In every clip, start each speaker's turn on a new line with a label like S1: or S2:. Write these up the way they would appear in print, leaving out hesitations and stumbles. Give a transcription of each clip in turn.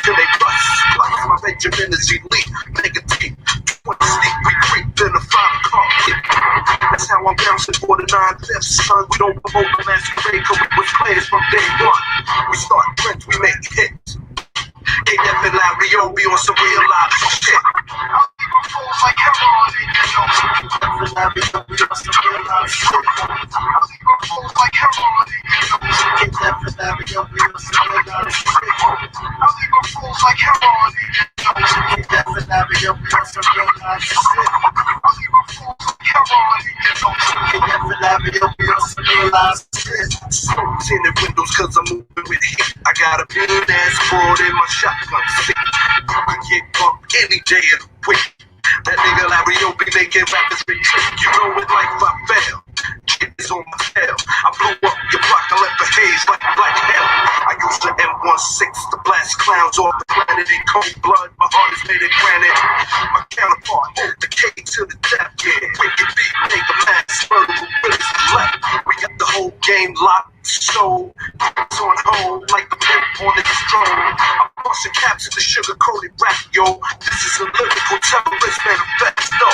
S1: till they bust. Plus my Benjamin is elite, negative. 20 sneak, we creep in a 5-car hit. That's how I'm bouncing for the 9/5, son. We don't promote the masquerade, cause we was players from day one. We start trends, we make hits. AF and Larry O be on some real life shit. I'll leave my fools like heroin, you know. AF and Larry O be on some real life shit. I'll leave my fools like heroin, you know. AF and Larry O be on some real life shit. I'll leave my fools like heroin, you know. AF and Larry O be on some real life shit. I'll leave my fools like heroin, you know. AF and Larry O be on some real life shit. Smokes in the windows cause I'm moving with heat. I got a big ass board in my shotgun stick. You can get bumped any day of the week. That nigga Larry O be making rappers retreat. You know it like if I fail. Shit is on my tail. I blew up your block and left the haze like black hell. I used the M16 to blast clowns off the planet in cold blood. My heart is made of granite. My counterpart, the K to the death. Yeah, wicked beat, make a mass murder with bullets left. We got the whole game locked. So, it's on hold like the pimp on the stroll. I'm busting caps in the sugar-coated rap, yo. This is a lyrical terrorist manifesto.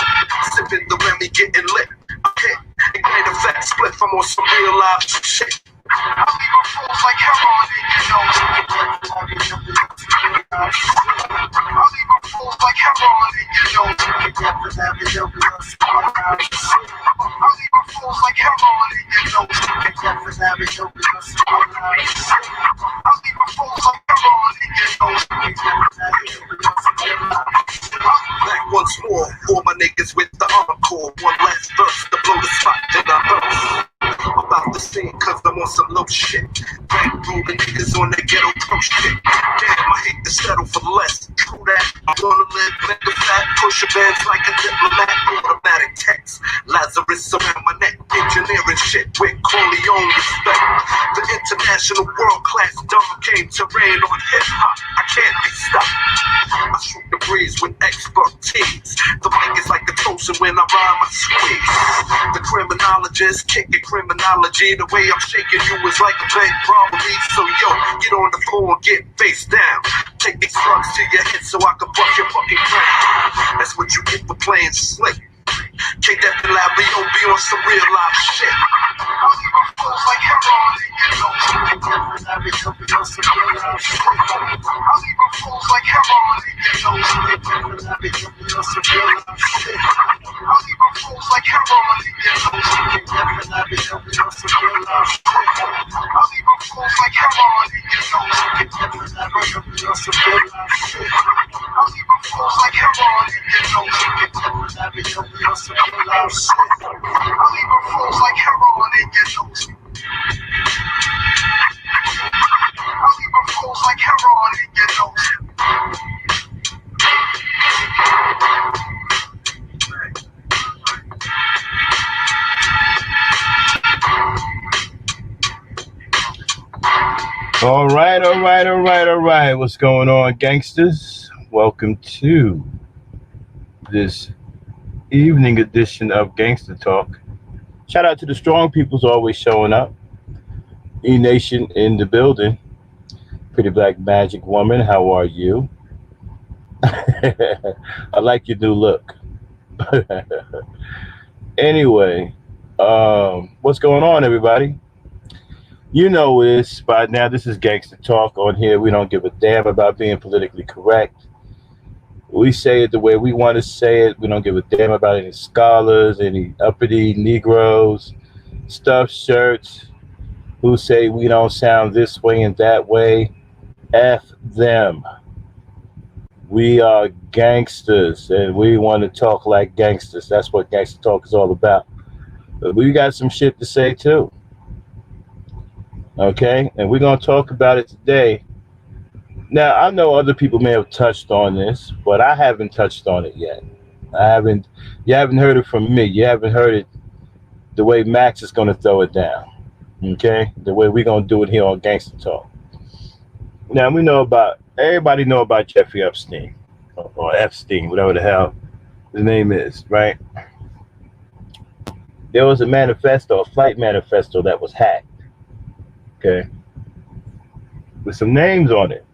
S1: Sipping the Remy, getting lit. Okay, it ain't a fat split. I'm on some real live shit. I'll leave my fools like heroin, you know. I'll leave my fools like heroin, you know. I'll leave my fools like heroin, you know. I'll leave my fools like heroin, you know. Back once more for my niggas with the encore. One last verse to blow the spot, then I burst. About the scene cause I'm on some low shit. Bank rolling niggas on that ghetto pro shit. Damn, I hate to settle for less. True that, I'm gonna live nigga fat. Push your bands like a diplomat. Automatic text. Lazarus around my neck. Engineering shit with Corleone respect. The international world-class dog came to reign on hip-hop. I can't be stopped. I shoot the breeze with expertise. The mic is like a toaster when I rhyme, I squeeze. The criminologist kicking criminology. The way I'm shaking you is like a bank robbery. So yo, get on the floor and get face down. Take these drugs to your head so I can bust your fucking crown. That's what you get for playing slick. K-Def and Larry O be on some real life shit. I'll leave my fools like heroin, you know. K-Def and Larry O be on some real life shit. I'll leave my fools like heroin, you know. K-Def and Larry O be on some real life shit. I'll leave my fools like heroin, you know. K-Def and Larry O be on some real life shit. I'll leave my fools like heroin, you know. K-Def and Larry O be on some real life shit. I'll leave my fools like heroin, you know. K-Def and Larry O be on some real life shit. I'll leave my fools like heroin in your nose. I'll leave my fools like heroin in your nose.
S2: All right. What's going on, gangsters? Welcome to this evening edition of Gangster Talk. Shout out to the strong people's always showing up. E-Nation in the building. Pretty Black Magic Woman, how are you? I like your new look. Anyway, what's going on, everybody? You know this by now. This is Gangster Talk. On here, we don't give a damn about being politically correct. We say it the way we want to say it. We don't give a damn about any scholars, any uppity Negroes, stuffed shirts who say we don't sound this way and that way. F them. We are gangsters and we want to talk like gangsters. That's what Gangster Talk is all about. But we got some shit to say too. Okay? And we're going to talk about it today. Now, I know other people may have touched on this, but I haven't touched on it yet. You haven't heard it from me. You haven't heard it the way Max is going to throw it down. Okay? The way we're going to do it here on Gangster Talk. Now, everybody know about Jeffrey Epstein, or Epstein, whatever the hell his name is, right? There was a flight manifesto that was hacked. Okay? With some names on it.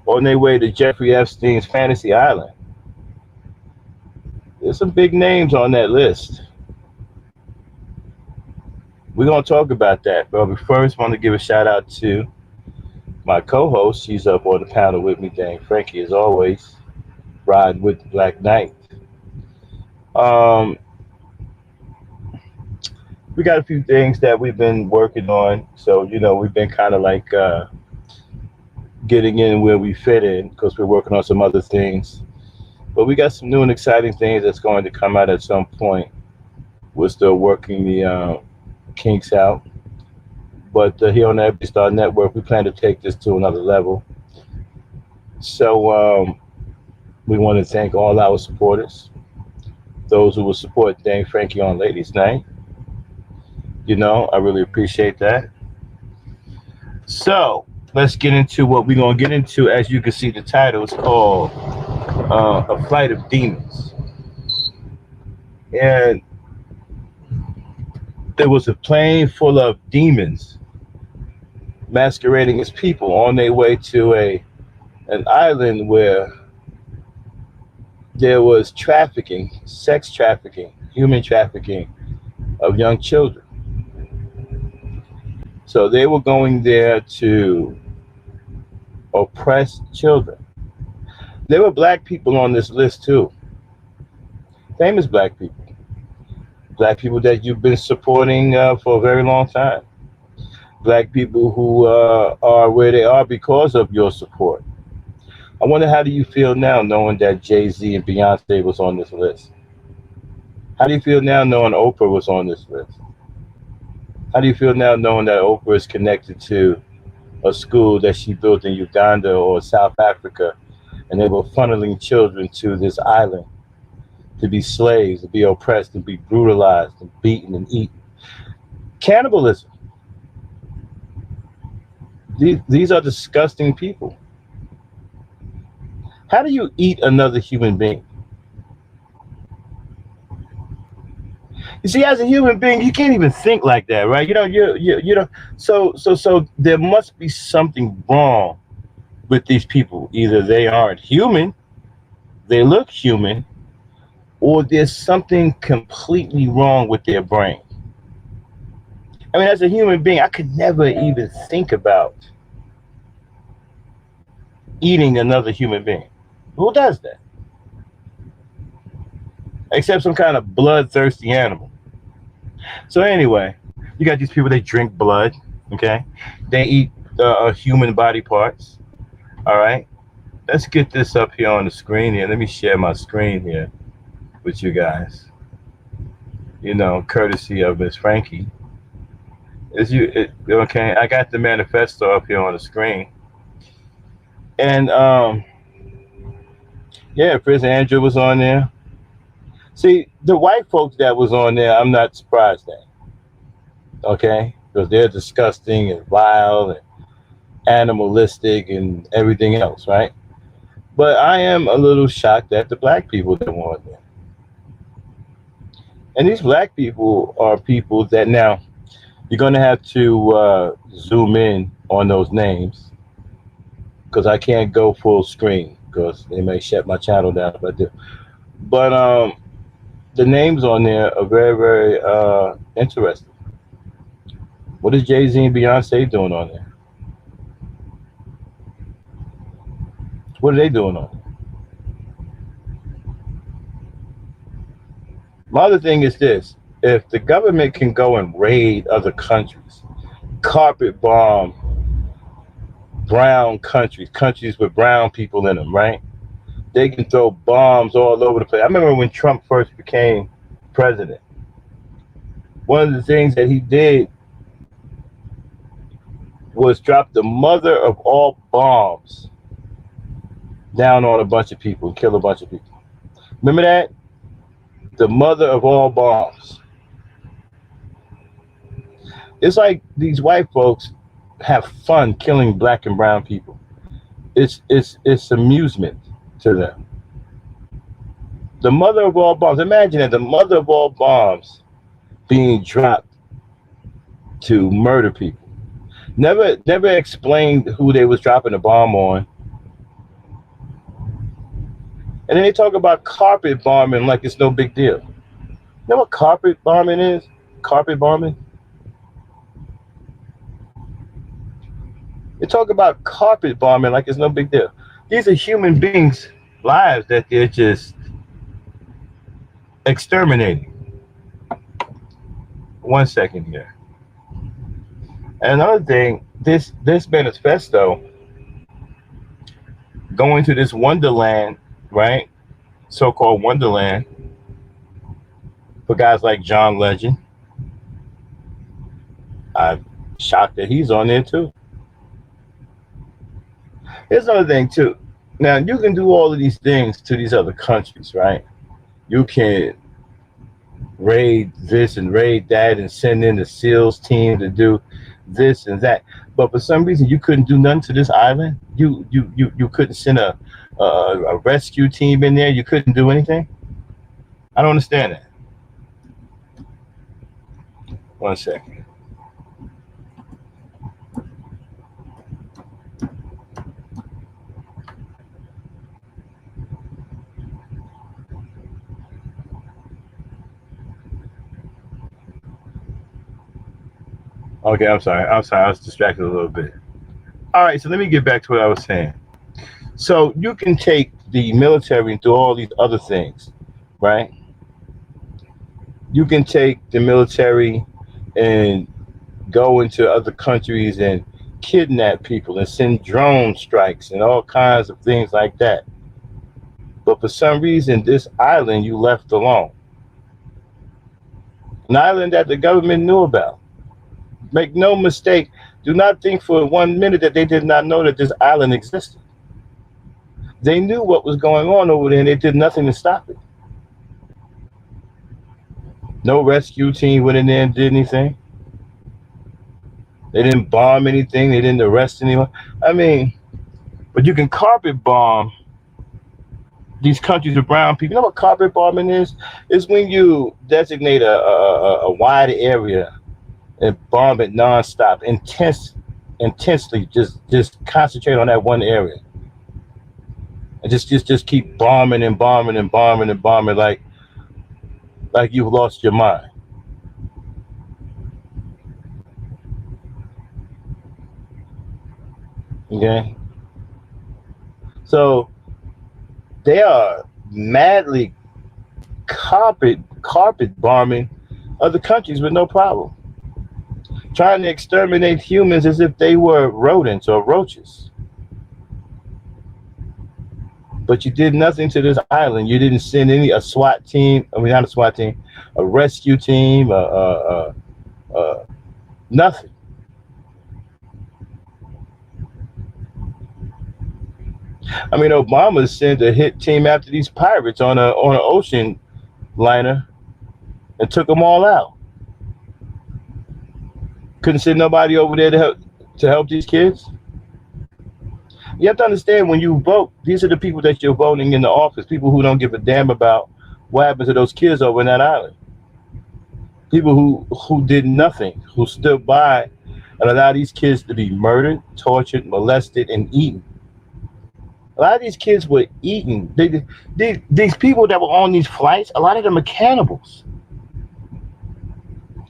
S2: on their way to Jeffrey Epstein's Fantasy Island. There's some big names on that list. We're going to talk about that. But first, I want to give a shout out to my co-host. She's up on the panel with me, Dang Frankie, as always, riding with the Black Knight. Um, we got a few things that we've been working on. So, we've been kind of like getting in where we fit in because we're working on some other things. But we got some new and exciting things that's going to come out at some point. We're still working the kinks out. But here on the Every Star Network, we plan to take this to another level. So we want to thank all our supporters, those who will support Dang Frankie on Ladies Night. I really appreciate that. So let's get into what we're going to get into. As you can see, the title is called A Flight of Demons. And there was a plane full of demons masquerading as people on their way to an island where there was trafficking, sex trafficking, human trafficking of young children. So they were going there to oppress children. There were black people on this list too. Famous black people. Black people that you've been supporting for a very long time. Black people who are where they are because of your support. I wonder, how do you feel now knowing that Jay-Z and Beyonce was on this list? How do you feel now knowing Oprah was on this list? How do you feel now knowing that Oprah is connected to a school that she built in Uganda or South Africa, and they were funneling children to this island to be slaves, to be oppressed, and be brutalized, and beaten and eaten? Cannibalism. These are disgusting people. How do you eat another human being? You see, as a human being, you can't even think like that, right? So there must be something wrong with these people. Either they aren't human, they look human, or there's something completely wrong with their brain. I mean, as a human being, I could never even think about eating another human being. Who does that? Except some kind of bloodthirsty animal. So anyway, you got these people, they drink blood, okay? They eat human body parts, all right? Let's get this up here on the screen here. Let me share my screen here with you guys. Courtesy of Miss Frankie. Okay, I got the manifesto up here on the screen. And yeah, Prince Andrew was on there. See, the white folks that was on there, I'm not surprised at. Okay? Because they're disgusting and vile and animalistic and everything else, right? But I am a little shocked at the black people that were on there. And these black people are people that, now, you're going to have to zoom in on those names, because I can't go full screen because they may shut my channel down if I do. But the names on there are very, very interesting. What is Jay-Z and Beyonce doing on there? What are they doing on there? My other thing is this: if the government can go and raid other countries, carpet bomb brown countries with brown people in them, right? They can throw bombs all over the place. I remember when Trump first became president, one of the things that he did was drop the mother of all bombs down on a bunch of people, kill a bunch of people. Remember that? The mother of all bombs. It's like these white folks have fun killing black and brown people. It's amusement to them. The mother of all bombs. Imagine that, the mother of all bombs being dropped to murder people. Never explained who they was dropping the bomb on. And then they talk about carpet bombing like it's no big deal. You know what carpet bombing is? Carpet bombing? They talk about carpet bombing like it's no big deal. These are human beings' lives that they're just exterminating. 1 second here. And another thing, this manifesto going to this wonderland, right? So-called wonderland for guys like John Legend. I'm shocked that he's on there too. Here's another thing too. Now you can do all of these things to these other countries, right? You can raid this and raid that and send in the SEALs team to do this and that. But for some reason you couldn't do nothing to this island. You couldn't send a rescue team in there. You couldn't do anything. I don't understand that. 1 second. Okay, I'm sorry. I was distracted a little bit. All right, so let me get back to what I was saying. So you can take the military and do all these other things, right? You can take the military and go into other countries and kidnap people and send drone strikes and all kinds of things like that. But for some reason, this island you left alone. An island that the government knew about. Make no mistake, do not think for 1 minute that they did not know that this island existed. They knew what was going on over there and they did nothing to stop it. No rescue team went in there and did anything. They didn't bomb anything. They didn't arrest anyone. I mean, but you can carpet bomb these countries of brown people. You know what carpet bombing is? It's when you designate a wide area and bomb it nonstop, intensely, just concentrate on that one area, and just keep bombing and bombing and bombing and bombing like you've lost your mind. Okay, so they are madly carpet bombing other countries with no problem, trying to exterminate humans as if they were rodents or roaches. But you did nothing to this island. You didn't send a SWAT team. I mean, not a SWAT team, a rescue team, nothing. I mean, Obama sent a hit team after these pirates on an ocean liner and took them all out. Couldn't send nobody over there to help these kids. You have to understand, when you vote, these are the people that you're voting in the office, people who don't give a damn about what happened to those kids over in that island. People who did nothing, who stood by and allowed these kids to be murdered, tortured, molested, and eaten. A lot of these kids were eaten. These people that were on these flights, a lot of them are cannibals.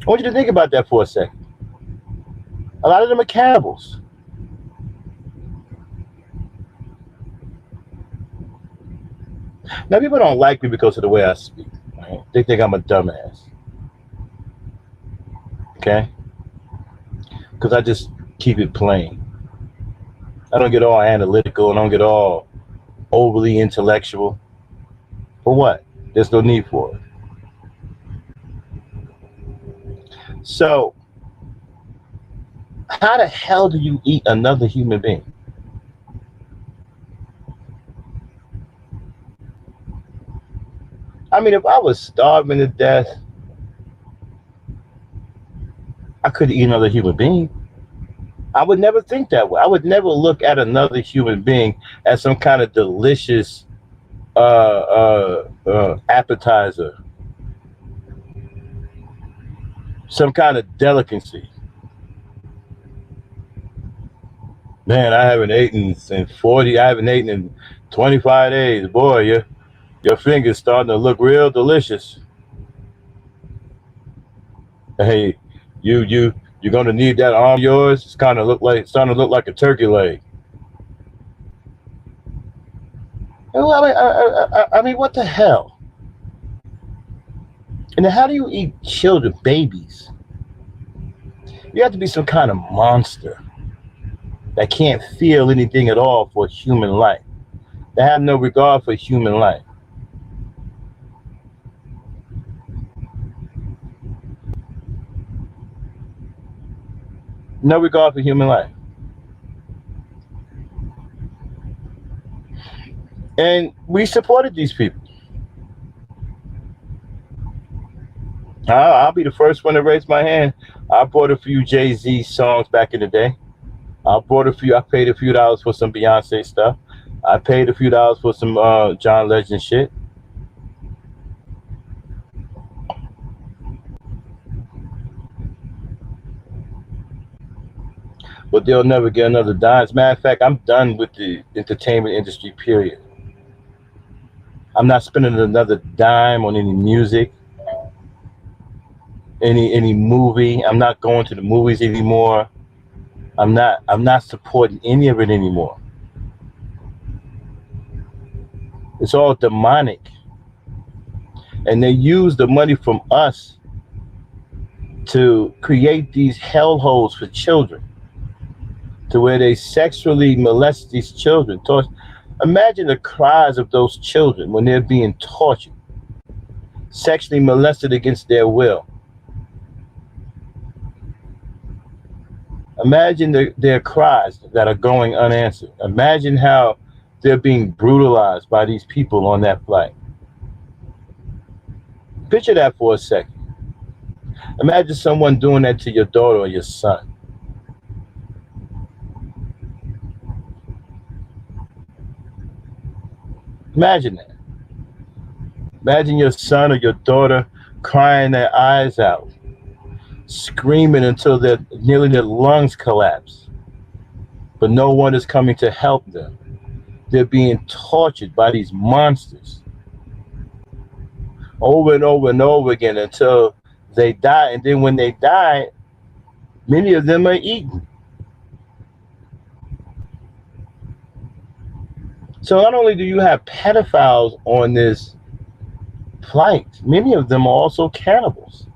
S2: I want you to think about that for a second. A lot of them are cannibals. Now, people don't like me because of the way I speak. Right? They think I'm a dumbass. Okay? Because I just keep it plain. I don't get all analytical and I don't get all overly intellectual. For what? There's no need for it. So, how the hell do you eat another human being? I mean, if I was starving to death, I could eat another human being. I would never think that way. I would never look at another human being as some kind of delicious appetizer, some kind of delicacy. Man, I haven't eaten in 25 days. Boy, Your finger's starting to look real delicious. Hey, you're gonna need that arm of yours. It's starting to look like a turkey leg. Well, I mean, what the hell? And then how do you eat children, babies? You have to be some kind of monster that can't feel anything at all for human life. They have no regard for human life. No regard for human life. And we supported these people. I'll be the first one to raise my hand. I bought a few Jay-Z songs back in the day. I paid a few dollars for some Beyonce stuff. I paid a few dollars for some John Legend shit. But they'll never get another dime. As a matter of fact, I'm done with the entertainment industry, period. I'm not spending another dime on any music, any movie. I'm not going to the movies anymore. I'm not supporting any of it anymore. It's all demonic. And they use the money from us to create these hellholes for children, to where they sexually molest these children. Imagine the cries of those children when they're being tortured, sexually molested against their will. Imagine their cries that are going unanswered. Imagine how they're being brutalized by these people on that flight. Picture that for a second. Imagine someone doing that to your daughter or your son. Imagine that. Imagine your son or your daughter crying their eyes out, screaming until nearly their lungs collapse, but no one is coming to help them. They're being tortured by these monsters over and over and over again until they die. And then when they die, many of them are eaten. So not only do you have pedophiles on this flight, many of them are also cannibals.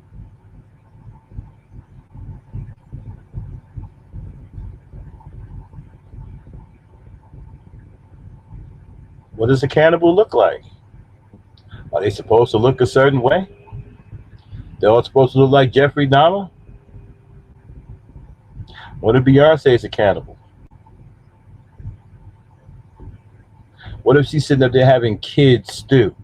S2: What does a cannibal look like? Are they supposed to look a certain way? They're all supposed to look like Jeffrey Dahmer? What if Beyonce is a cannibal? What if she's sitting up there having kids stew?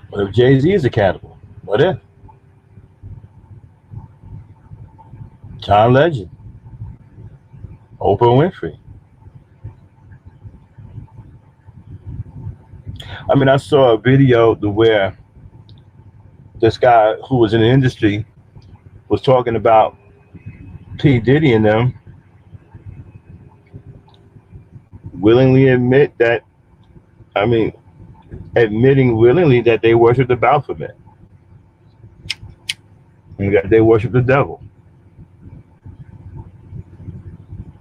S2: What if Jay-Z is a cannibal? What if? John Legend. Oprah Winfrey. I mean, I saw a video where this guy who was in the industry was talking about P. Diddy and them willingly admitting willingly that they worship the Baphomet and that they worship the devil.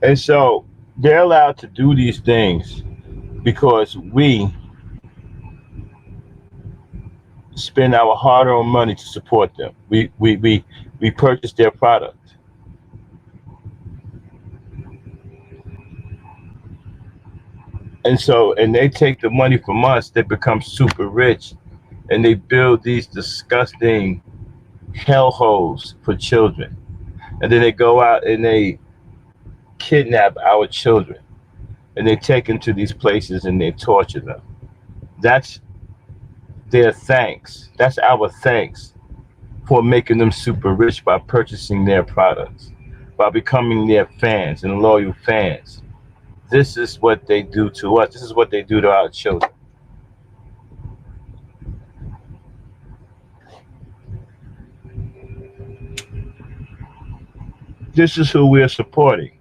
S2: And so they're allowed to do these things because we spend our hard-earned money to support them. We purchase their product. And they take the money from us, they become super rich, and they build these disgusting hellholes for children. And then they go out and they kidnap our children. And they take them to these places and they torture them. That's their thanks. That's our thanks for making them super rich by purchasing their products, by becoming their fans and loyal fans. This is what they do to us. This is what they do to our children. This is who we're supporting.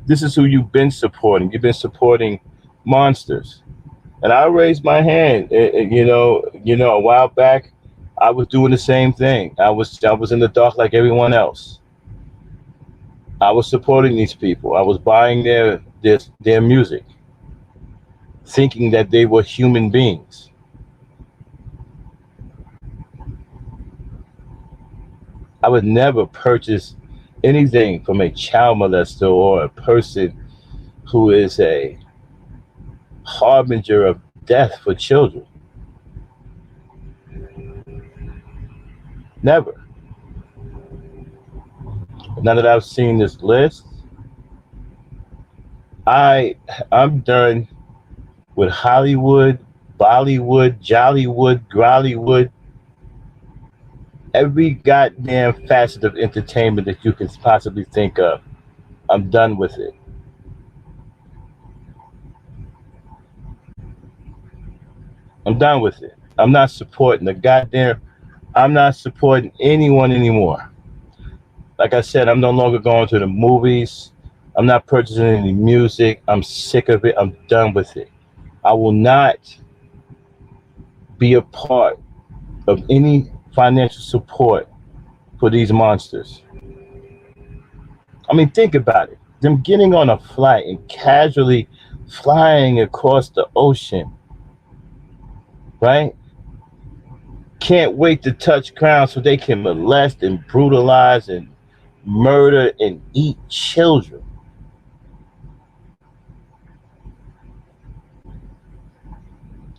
S2: This is who you've been supporting. You've been supporting monsters. And I raised my hand. A while back, I was doing the same thing. I was in the dark like everyone else. I was supporting these people. I was buying their music, thinking that they were human beings. I would never purchase anything from a child molester or a person who is a harbinger of death for children. Never. Now that I've seen this list, I I'm done with Hollywood, Bollywood, Jollywood, Grollywood, every goddamn facet of entertainment that you can possibly think of. I'm done with it. I'm done with it. I'm not supporting anyone anymore. Like I said, I'm no longer going to the movies. I'm not purchasing any music. I'm sick of it. I'm done with it. I will not be a part of any financial support for these monsters. I mean, think about it. Them getting on a flight and casually flying across the ocean, right? Can't wait to touch ground so they can molest and brutalize and murder and eat children.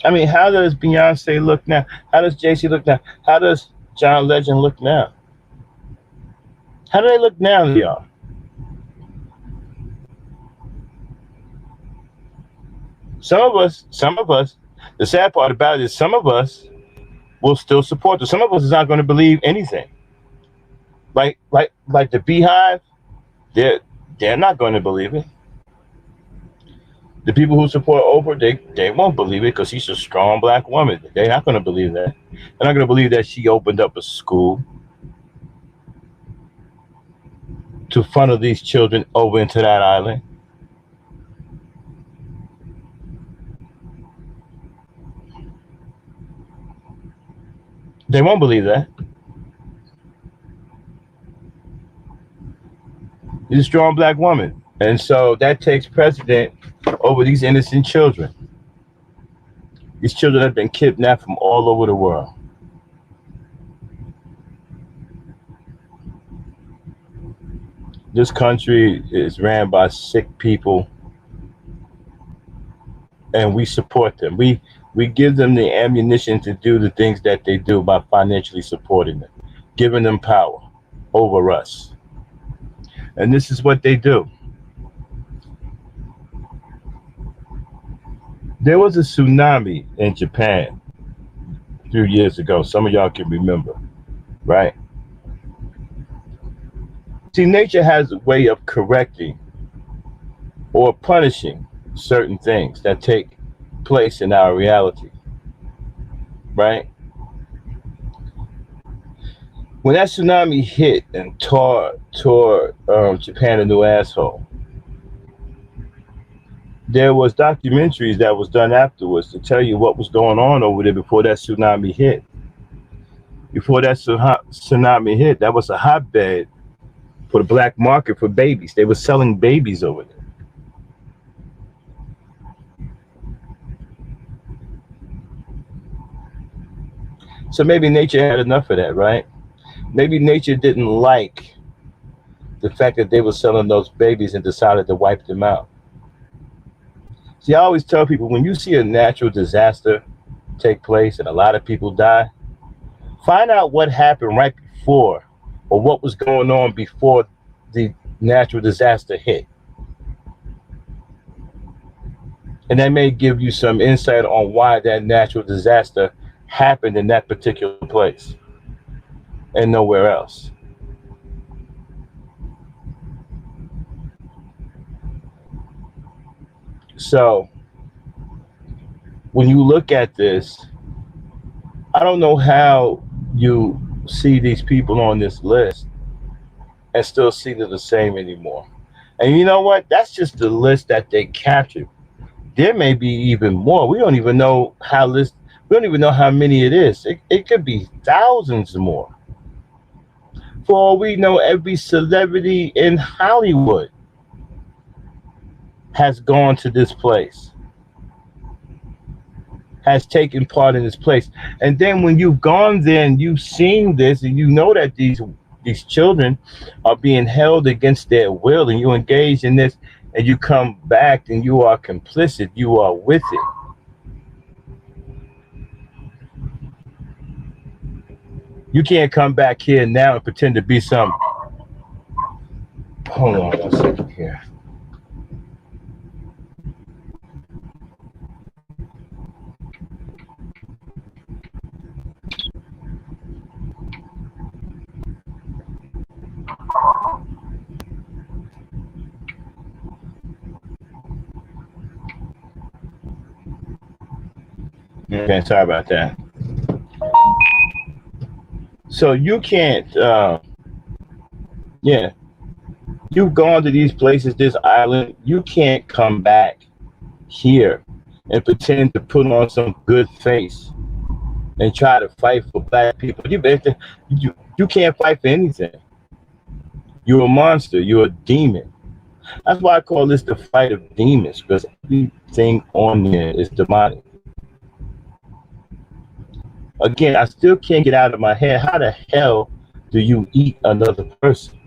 S2: I mean, how does Beyonce look now? How does Jay-Z look now? How does John Legend look now? How do they look now, y'all? Some of us, the sad part about it is some of us will still support them. Some of us is not going to believe anything. Like the Beehive, they're not going to believe it. The people who support Oprah, they won't believe it because she's a strong black woman. They're not going to believe that. They're not going to believe that she opened up a school to funnel these children over into that island. They won't believe that. She's a strong black woman. And so that takes precedent over these innocent children. These children have been kidnapped from all over the world. This country is ran by sick people, and we support them. We give them the ammunition to do the things that they do by financially supporting them, giving them power over us. And this is what they do. There was a tsunami in Japan a few years ago. Some of y'all can remember, right? See, nature has a way of correcting or punishing certain things that take place in our reality, right? When that tsunami hit and tore Japan a new asshole, there was documentaries that was done afterwards to tell you what was going on over there before that tsunami hit. Before that tsunami hit, that was a hotbed for the black market for babies. They were selling babies over there. So maybe nature had enough of that, right? Maybe nature didn't like the fact that they were selling those babies and decided to wipe them out. See, I always tell people, when you see a natural disaster take place and a lot of people die, find out what happened right before or what was going on before the natural disaster hit. And that may give you some insight on why that natural disaster happened in that particular place and nowhere else. So when you look at this, I don't know how you see these people on this list and still see they're the same anymore. And you know what? That's just the list that they captured. There may be even more. We don't even know how list. We don't even know how many it is. It could be thousands more. For all we know, every celebrity in Hollywood has gone to this place, has taken part in this place. And then when you've gone there and you've seen this and you know that these children are being held against their will and you engage in this and you come back and you are complicit, you are with it. You can't come back here now and pretend to be some. Hold on 1 second here. Okay, sorry about that. So you can't, yeah, you've gone to these places, this island. You can't come back here and pretend to put on some good face and try to fight for black people. You can't fight for anything. You're a monster. You're a demon. That's why I call this the fight of demons, because everything on there is demonic. Again, I still can't get out of my head, how the hell do you eat another person?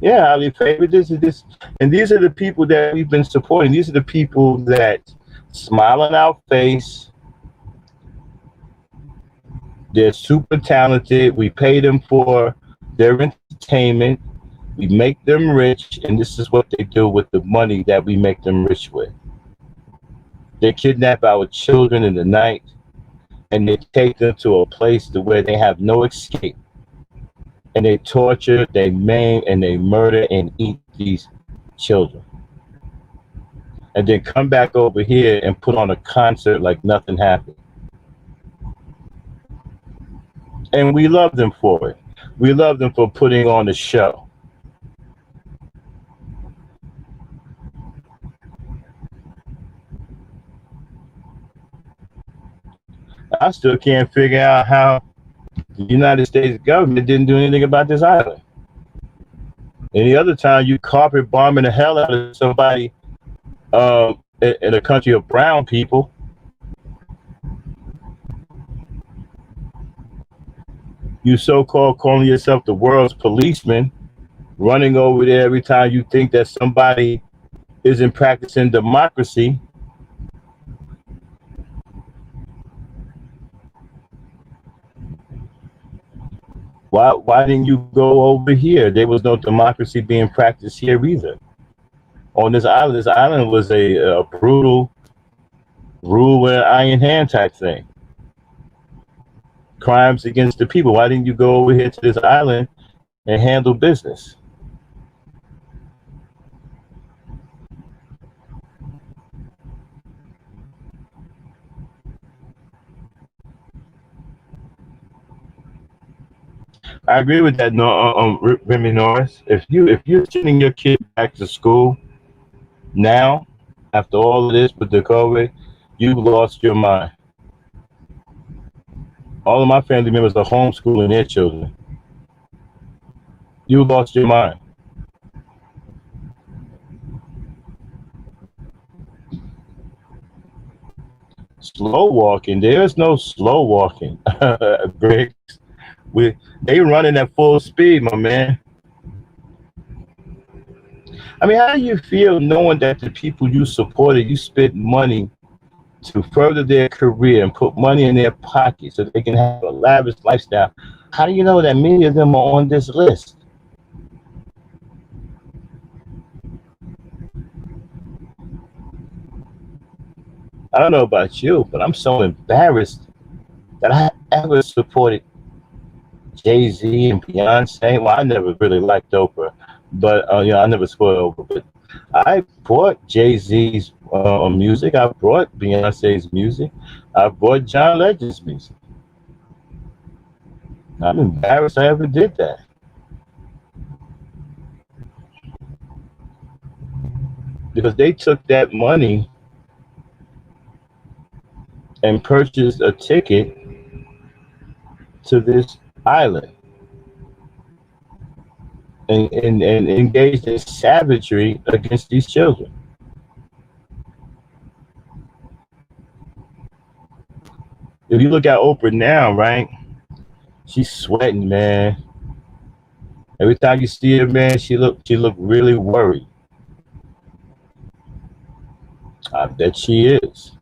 S2: Yeah, I mean, favorite, this is this, and these are the people that we've been supporting. These are the people that smile on our face. They're super talented. We pay them for their entertainment. We make them rich, and this is what they do with the money that we make them rich with. They kidnap our children in the night, and they take them to a place to where they have no escape. And they torture, they maim, and they murder and eat these children. And then come back over here and put on a concert like nothing happened. And we love them for it. We love them for putting on the show. I still can't figure out how the United States government didn't do anything about this island. Any other time you carpet bombing the hell out of somebody in a country of brown people, you so-called calling yourself the world's policeman, running over there every time you think that somebody isn't practicing democracy. Why didn't you go over here? There was no democracy being practiced here either. On this island was a brutal rule with an iron hand type thing. Crimes against the people. Why didn't you go over here to this island and handle business? I agree with that, Remy Norris. If you're sending your kid back to school now, after all of this with the COVID, you've lost your mind. All of my family members are homeschooling their children. You lost your mind. Slow walking. There's no slow walking, Briggs. They running at full speed, my man. I mean, how do you feel knowing that the people you supported, you spent money to further their career and put money in their pocket so they can have a lavish lifestyle? How do you know that many of them are on this list? I don't know about you, but I'm so embarrassed that I ever supported Jay-Z and Beyonce. Well, I never really liked Oprah, but I never supported Oprah. But I bought Jay-Z's on music. I brought Beyonce's music. I brought John Legend's music. I'm embarrassed I ever did that. Because they took that money and purchased a ticket to this island and engaged in savagery against these children. If you look at Oprah now, right, she's sweating, man. Every time you see her, man, she look really worried. I bet she is.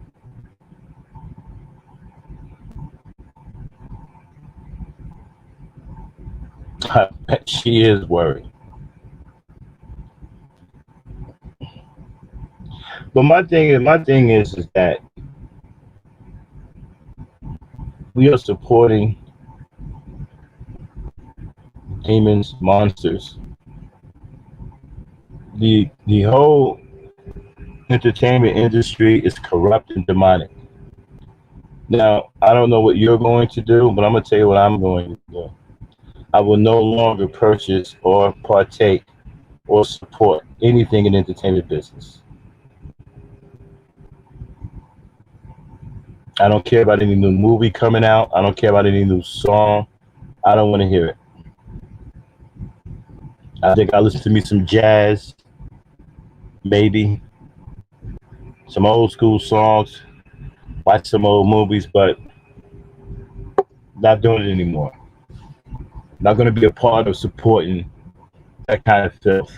S2: I bet she is worried. But my thing is that we are supporting demons, monsters. The whole entertainment industry is corrupt and demonic. Now, I don't know what you're going to do, but I'm gonna tell you what I'm going to do. I will no longer purchase or partake or support anything in the entertainment business. I don't care about any new movie coming out. I don't care about any new song. I don't want to hear it. I think I'll listen to me some jazz, maybe some old school songs, watch some old movies, but not doing it anymore. Not going to be a part of supporting that kind of filth,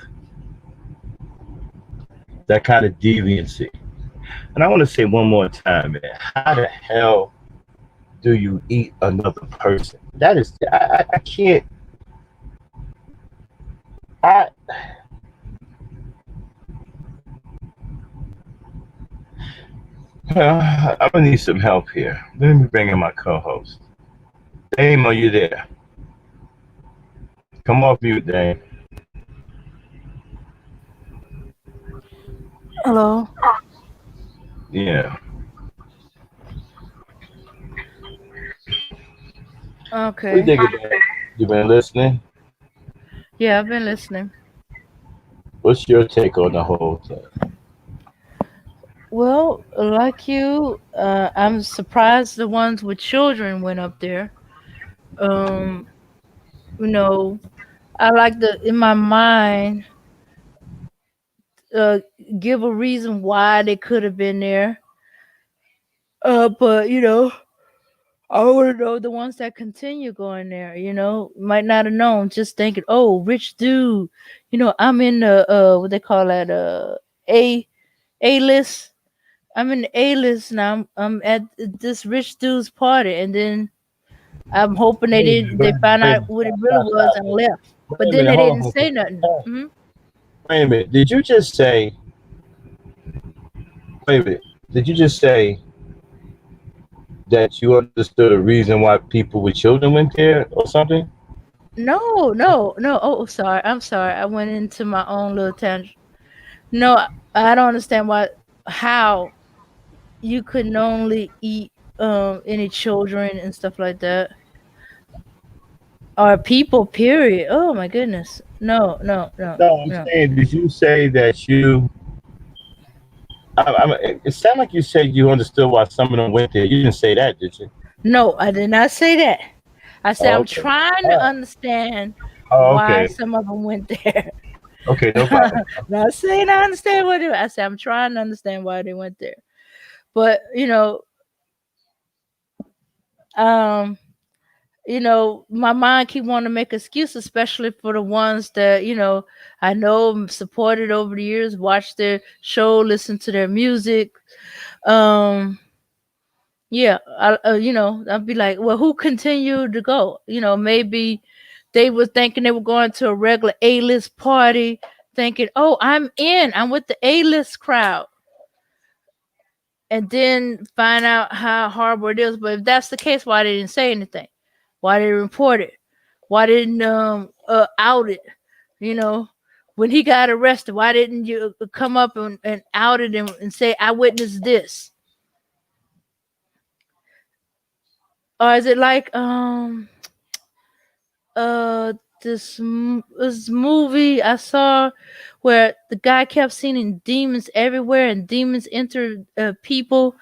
S2: that kind of deviancy. And I want to say one more time, man, how the hell do you eat another person? That is, I can't, I, I'm going to need some help here. Let me bring in my co-host. Dame, are you there? Come off mute, Dame.
S3: Hello.
S2: Yeah. What do you
S3: Okay.
S2: think of that? You been listening?
S3: Yeah, I've been listening.
S2: What's your take on the whole thing?
S3: Well, like you, I'm surprised the ones with children went up there. Um, you know, I like the in my mind uh give a reason why they could have been there. But I want to know the ones that continue going there. Might not have known, just thinking, oh, rich dude. I'm in the what they call that a a list. I'm in the A list now. I'm at this rich dude's party, and then I'm hoping they
S2: Wait a
S3: didn't.
S2: minute, wait
S3: They
S2: a minute,
S3: found
S2: wait a
S3: out
S2: minute.
S3: what it
S2: Stop,
S3: really
S2: stop,
S3: was
S2: stop.
S3: and left.
S2: Wait
S3: But
S2: a
S3: then
S2: minute,
S3: they
S2: hold on,
S3: didn't
S2: hold
S3: say
S2: on.
S3: nothing.
S2: Hold on. Wait a minute. Did you just say, wait a minute, did you just say that you understood a reason why people with children went there or something?
S3: No, no, no. Oh, sorry. I'm sorry. I went into my own little tangent. No, I don't understand how you could only eat any children and stuff like that, or people. Period. Oh my goodness. No, no, no,
S2: No, I'm
S3: no.
S2: saying, did you say that you, it sounded like you said you understood why some of them went there. You didn't say that, did you?
S3: No, I did not say that. I said
S2: Oh,
S3: I'm
S2: okay.
S3: trying to
S2: All right.
S3: understand
S2: Oh,
S3: why
S2: okay.
S3: some of them went there.
S2: Okay, no problem.
S3: Not saying I understand what they. I said I'm trying to understand why they went there. But um, my mind keep wanting to make excuses, especially for the ones that I know supported over the years, watched their show, listened to their music. Um, yeah, I'd be like, well, who continued to go? Maybe they were thinking they were going to a regular A-list party, thinking, oh, I'm with the A-list crowd, and then find out how horrible it is. But if that's the case, why they didn't say anything? Why they didn't report it? Why didn't out it? You know, when he got arrested, why didn't you come up and outed him and say, I witnessed this? Or is it like this movie I saw where the guy kept seeing demons everywhere and demons enter people.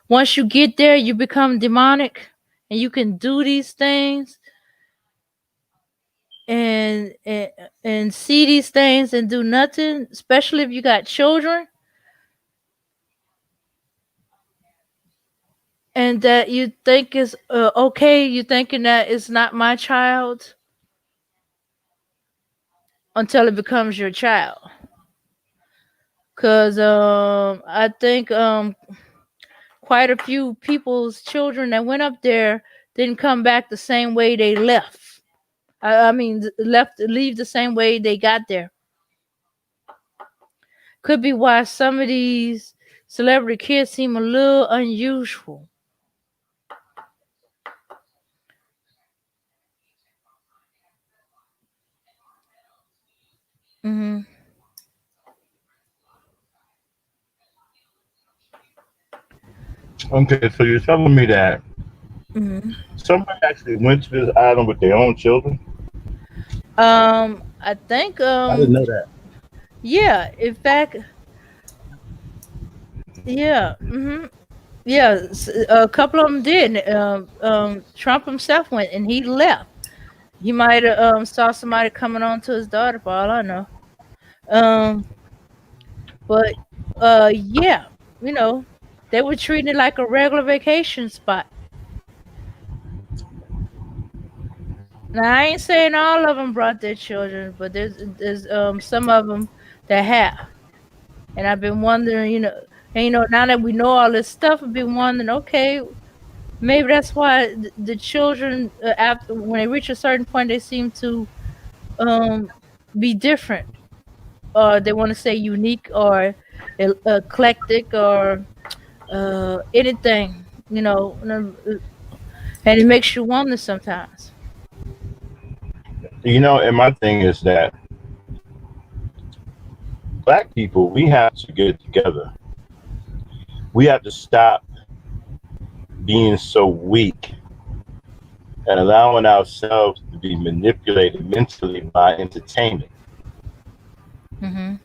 S3: Once you get there, you become demonic and you can do these things and see these things and do nothing, especially if you got children. And that you think is okay, you thinking that it's not my child until it becomes your child. Cause I think quite a few people's children that went up there didn't come back the same way they left. I mean, leave the same way they got there. Could be why some of these celebrity kids seem a little unusual. Mm-hmm.
S2: Okay, so you're telling me that somebody actually went to this island with their own children?
S3: I think
S2: I didn't know that.
S3: yeah, in fact, yeah, yeah, a couple of them did. Trump himself went and he left. He might have saw somebody coming on to his daughter, for all I know. But yeah, they were treating it like a regular vacation spot. Now I ain't saying all of them brought their children, but there's some of them that have, and I've been wondering, and now that we know all this stuff, I've been wondering, okay, maybe that's why the children after when they reach a certain point, they seem to be different, or they want to say unique or eclectic or anything, and it makes you wonder sometimes.
S2: And my thing is that black people, we have to get together. We have to stop being so weak and allowing ourselves to be manipulated mentally by entertainment.
S3: Mm-hmm.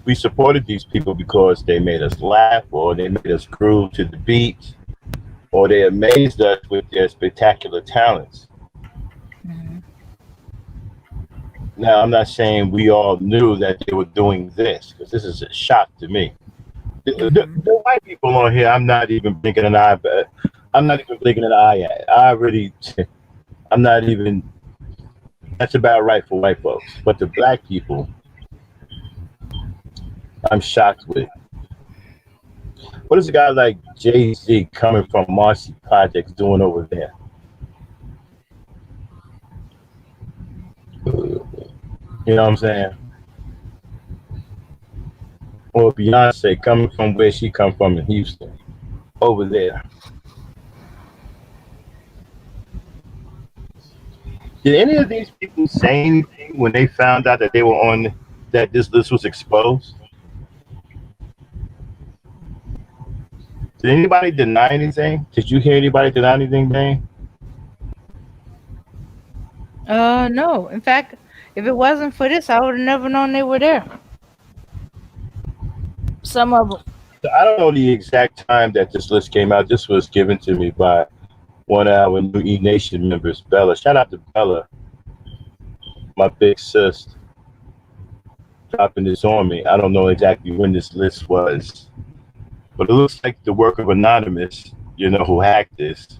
S2: We supported these people because they made us laugh, or they made us groove to the beat, or they amazed us with their spectacular talents.
S3: Mm-hmm.
S2: Now, I'm not saying we all knew that they were doing this, because this is a shock to me. The white people on here, I'm not even blinking an eye at. I'm not even blinking an eye at. I'm not even. That's about right for white folks. But the black people, I'm shocked with. What is a guy like Jay-Z coming from Marcy Projects doing over there? You know what I'm saying? Or Beyonce coming from where she come from in Houston, over there. Did any of these people say anything when they found out that they were on, that this list was exposed? Did anybody deny anything? Did you hear anybody deny anything, Dane?
S3: No. In fact, if it wasn't for this, I would have never known they were there. Some of them.
S2: So I don't know the exact time that this list came out. This was given to me by one of our new E Nation members, Bella. Shout out to Bella, my big sis, dropping this on me. I don't know exactly when this list was, but it looks like the work of Anonymous, who hacked this,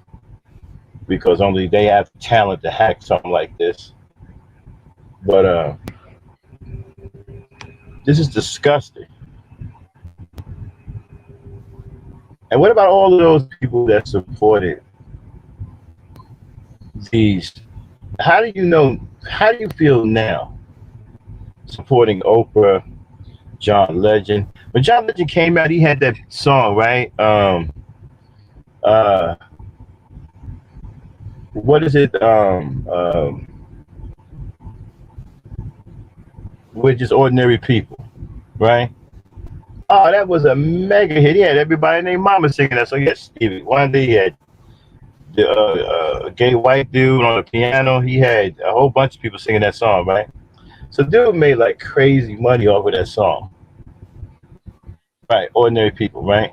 S2: because only they have talent to hack something like this. But this is disgusting. And what about all of those people that supported these? How do you feel now supporting Oprah, John Legend? When John Legend came out, he had that song, right? What is it? We're just ordinary people, right? Oh, that was a mega hit. He had everybody named Mama singing that song. He had Stevie Wonder. He had the gay white dude on the piano. He had a whole bunch of people singing that song, right? So dude made like crazy money off of that song, right? Ordinary people, right?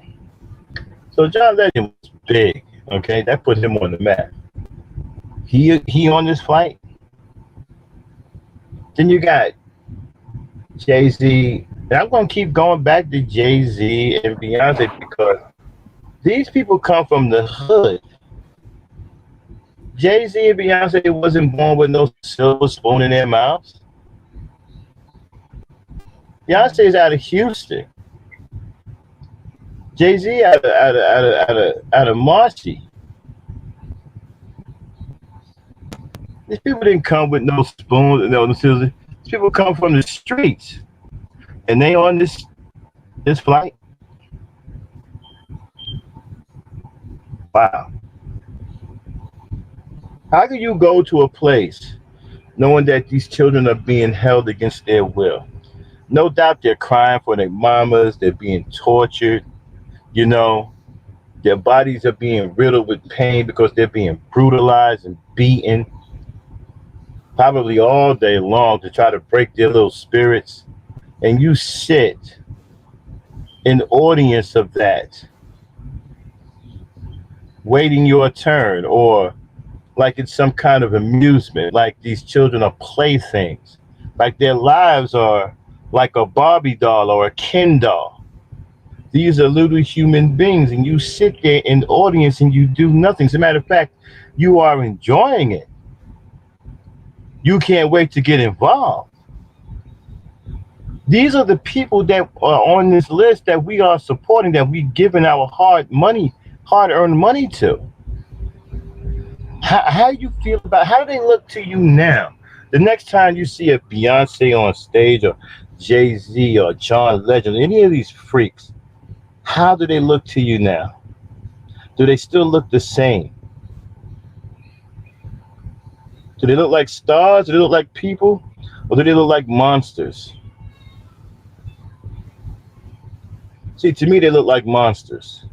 S2: So John Legend was big. Okay, that put him on the map. He on this flight. Then you got Jay-Z. And I'm gonna keep going back to Jay-Z and Beyonce because these people come from the hood. Jay-Z and Beyonce wasn't born with no silver spoon in their mouths. Beyonce is out of Houston. Jay-Z out of Marcy. These people didn't come with no spoon, no silver. These people come from the streets, and they on this flight. Wow. How can you go to a place knowing that these children are being held against their will? No doubt they're crying for their mamas, they're being tortured, you know, their bodies are being riddled with pain because they're being brutalized and beaten probably all day long to try to break their little spirits. And you sit in the audience of that, waiting your turn, or like it's some kind of amusement, like these children are playthings, like their lives are like a Barbie doll or a Ken doll. These are little human beings, and you sit there in the audience and you do nothing. As a matter of fact, you are enjoying it. You can't wait to get involved. These are the people that are on this list that we are supporting, that we've given our hard-earned money to. How do you feel about, how do they look to you now? The next time you see a Beyonce on stage or Jay-Z or John Legend, any of these freaks, how do they look to you now? Do they still look the same? Do they look like stars? Do they look like people? Or do they look like monsters? See, to me, they look like monsters.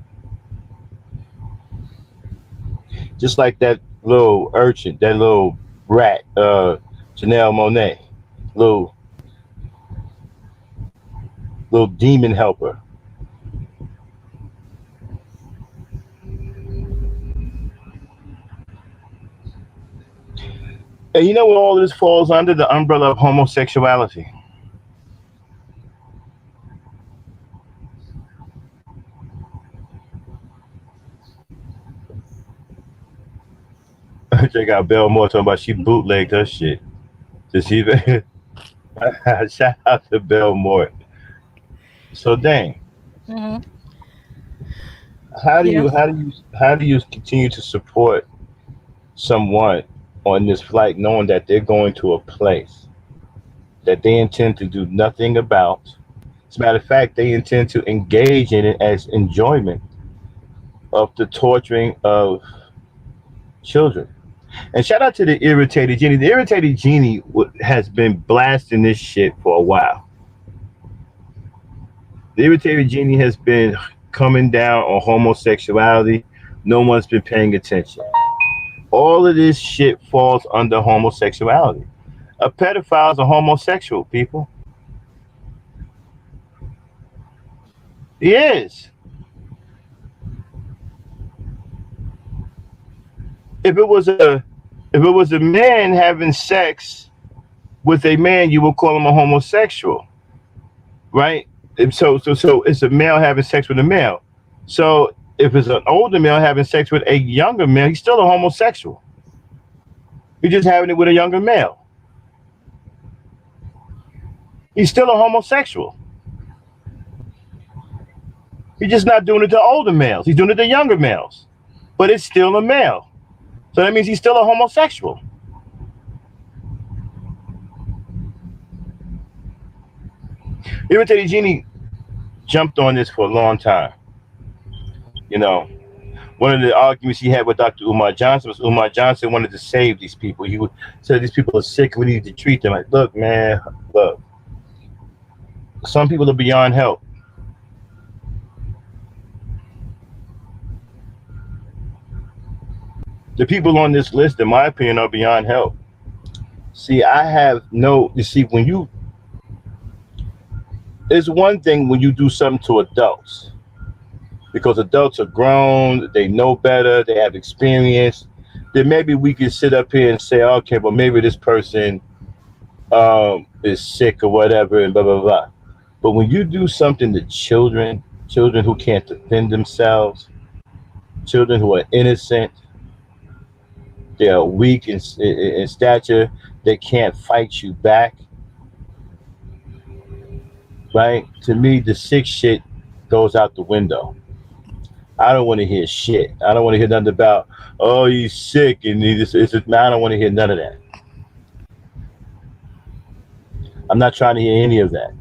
S2: Just like that little urchin, that little rat, Janelle Monáe, little demon helper. And you know what all this falls under? The umbrella of homosexuality. Check out Belle Moore talking about she bootlegged her shit. Just see that? Shout out to Belle Moore. So dang,
S3: Hmm.
S2: how do
S3: Yeah.
S2: you continue to support someone on this flight knowing that they're going to a place that they intend to do nothing about? As a matter of fact, they intend to engage in it as enjoyment of the torturing of children. And shout out to the Irritated Genie. The Irritated Genie has been blasting this shit for a while. The Irritated Genie has been coming down on homosexuality. No one's been paying attention. All of this shit falls under homosexuality. A pedophile is a homosexual, people. He is. If it was a man having sex with a man, you would call him a homosexual, right? So it's a male having sex with a male. So if it's an older male having sex with a younger male, he's still a homosexual. He's just having it with a younger male. He's still a homosexual. He's just not doing it to older males. He's doing it to younger males. But it's still a male. So that means he's still a homosexual. Irritated Genie jumped on this for a long time. You know, one of the arguments he had with Dr. Umar Johnson was Umar Johnson wanted to save these people. He said these people are sick. We need to treat them. Like, look, man, look. Some people are beyond help. The people on this list, in my opinion, are beyond help. See, I have no. You see, when you, it's one thing when you do something to adults, because adults are grown, they know better, they have experience. Then maybe we can sit up here and say, okay, well, maybe this person is sick or whatever, and blah blah blah. But when you do something to children, children who can't defend themselves, children who are innocent, they are weak in stature, they can't fight you back, right? To me, the sick shit goes out the window. I don't want to hear shit. I don't want to hear nothing about, oh, he's sick and he just, it's just, I don't want to hear none of that. I'm not trying to hear any of that.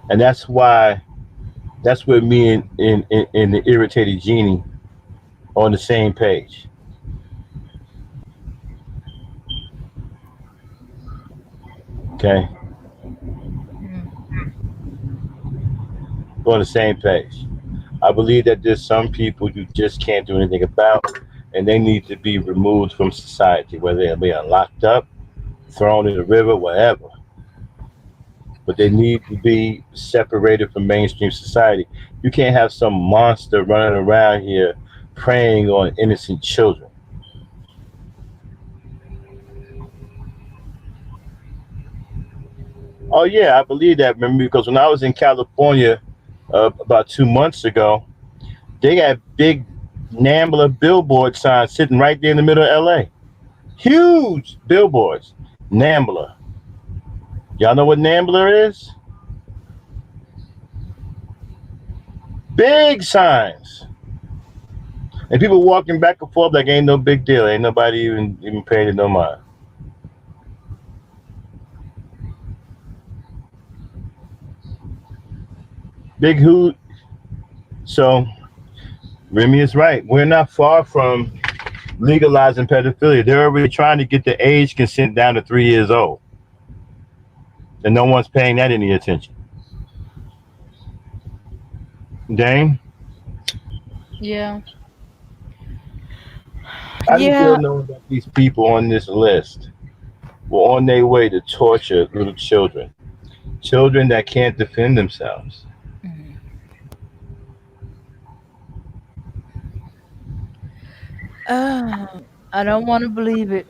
S2: And that's where me and the irritated genie on the same page. Okay? We're on the same page. I believe that there's some people you just can't do anything about, and they need to be removed from society, whether they are locked up, thrown in the river, whatever. But they need to be separated from mainstream society. You can't have some monster running around here preying on innocent children. Oh yeah, I believe that. Remember, because when I was in California about 2 months ago, they had big NAMBLA billboard signs sitting right there in the middle of LA. Huge billboards. NAMBLA. Y'all know what NAMBLA is? Big signs. And people walking back and forth like ain't no big deal. Ain't nobody even paying it no mind. Big hoot. So Remy is right. We're not far from legalizing pedophilia. They're already trying to get the age consent down to 3 years old. And no one's paying that any attention. Dane?
S3: Yeah.
S2: How do you
S3: Yeah.
S2: feel knowing that these people on this list were on their way to torture little children? Children that can't defend themselves.
S3: Mhm. I don't want to believe it,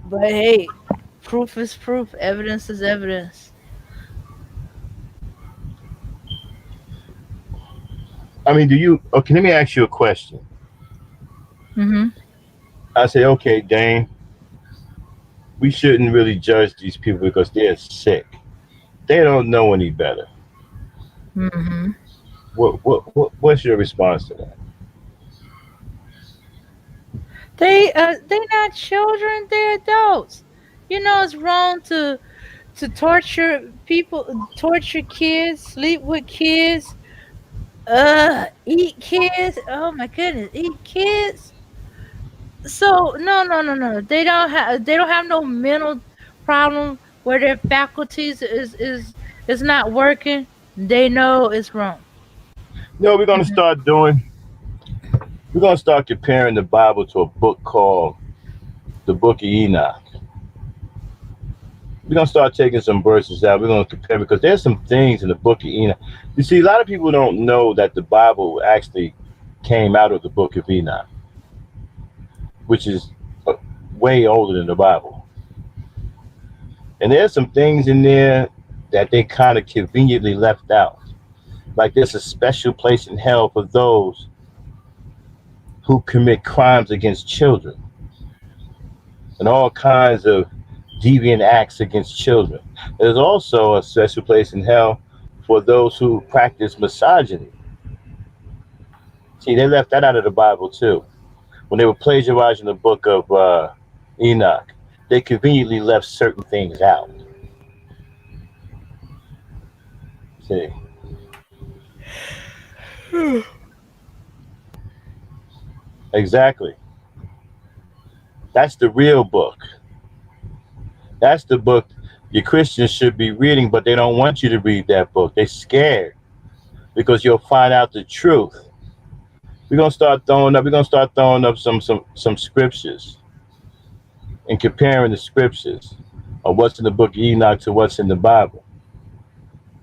S3: but hey, proof is proof, evidence is evidence.
S2: I mean, okay, let me ask you a question.
S3: Mm-hmm.
S2: I say, okay, Dane, we shouldn't really judge these people because they're sick. They don't know any better.
S3: Mm-hmm.
S2: What's your response to that?
S3: They not children, they're adults. You know it's wrong to torture people, torture kids, sleep with kids, eat kids. Oh my goodness, eat kids. So no. They don't have no mental problem where their faculties is not working. They know it's wrong.
S2: No,
S3: Mhm.
S2: we're gonna start comparing the Bible to a book called the Book of Enoch. We're gonna start taking some verses out. We're gonna compare because there's some things in the Book of Enoch. You see, a lot of people don't know that the Bible actually came out of the Book of Enoch, which is uh, way older than the Bible. And there's some things in there that they kind of conveniently left out. Like there's a special place in hell for those who commit crimes against children and all kinds of deviant acts against children. There's also a special place in hell for those who practice misogyny. See, they left that out of the Bible too. When they were plagiarizing the book of Enoch, they conveniently left certain things out. See, exactly. That's the real book. That's the book your Christians should be reading, but they don't want you to read that book. They're scared because you'll find out the truth. We're gonna start throwing up some scriptures and comparing the scriptures of what's in the book of Enoch to what's in the Bible.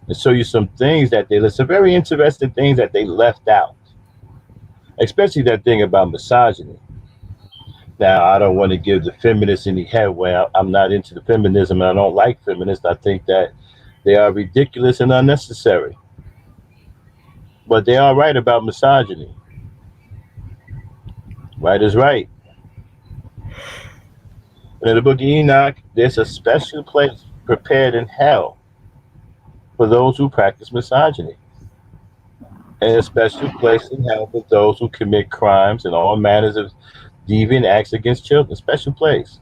S2: And show you some things that some very interesting things that they left out. Especially that thing about misogyny. Now, I don't want to give the feminists any headway. I'm not into the feminism, and I don't like feminists. I think that they are ridiculous and unnecessary. But they are right about misogyny. Right is right. And in the book of Enoch, there's a special place prepared in hell for those who practice misogyny, and a special place in hell for those who commit crimes and all manners of deviant acts against children. Special place.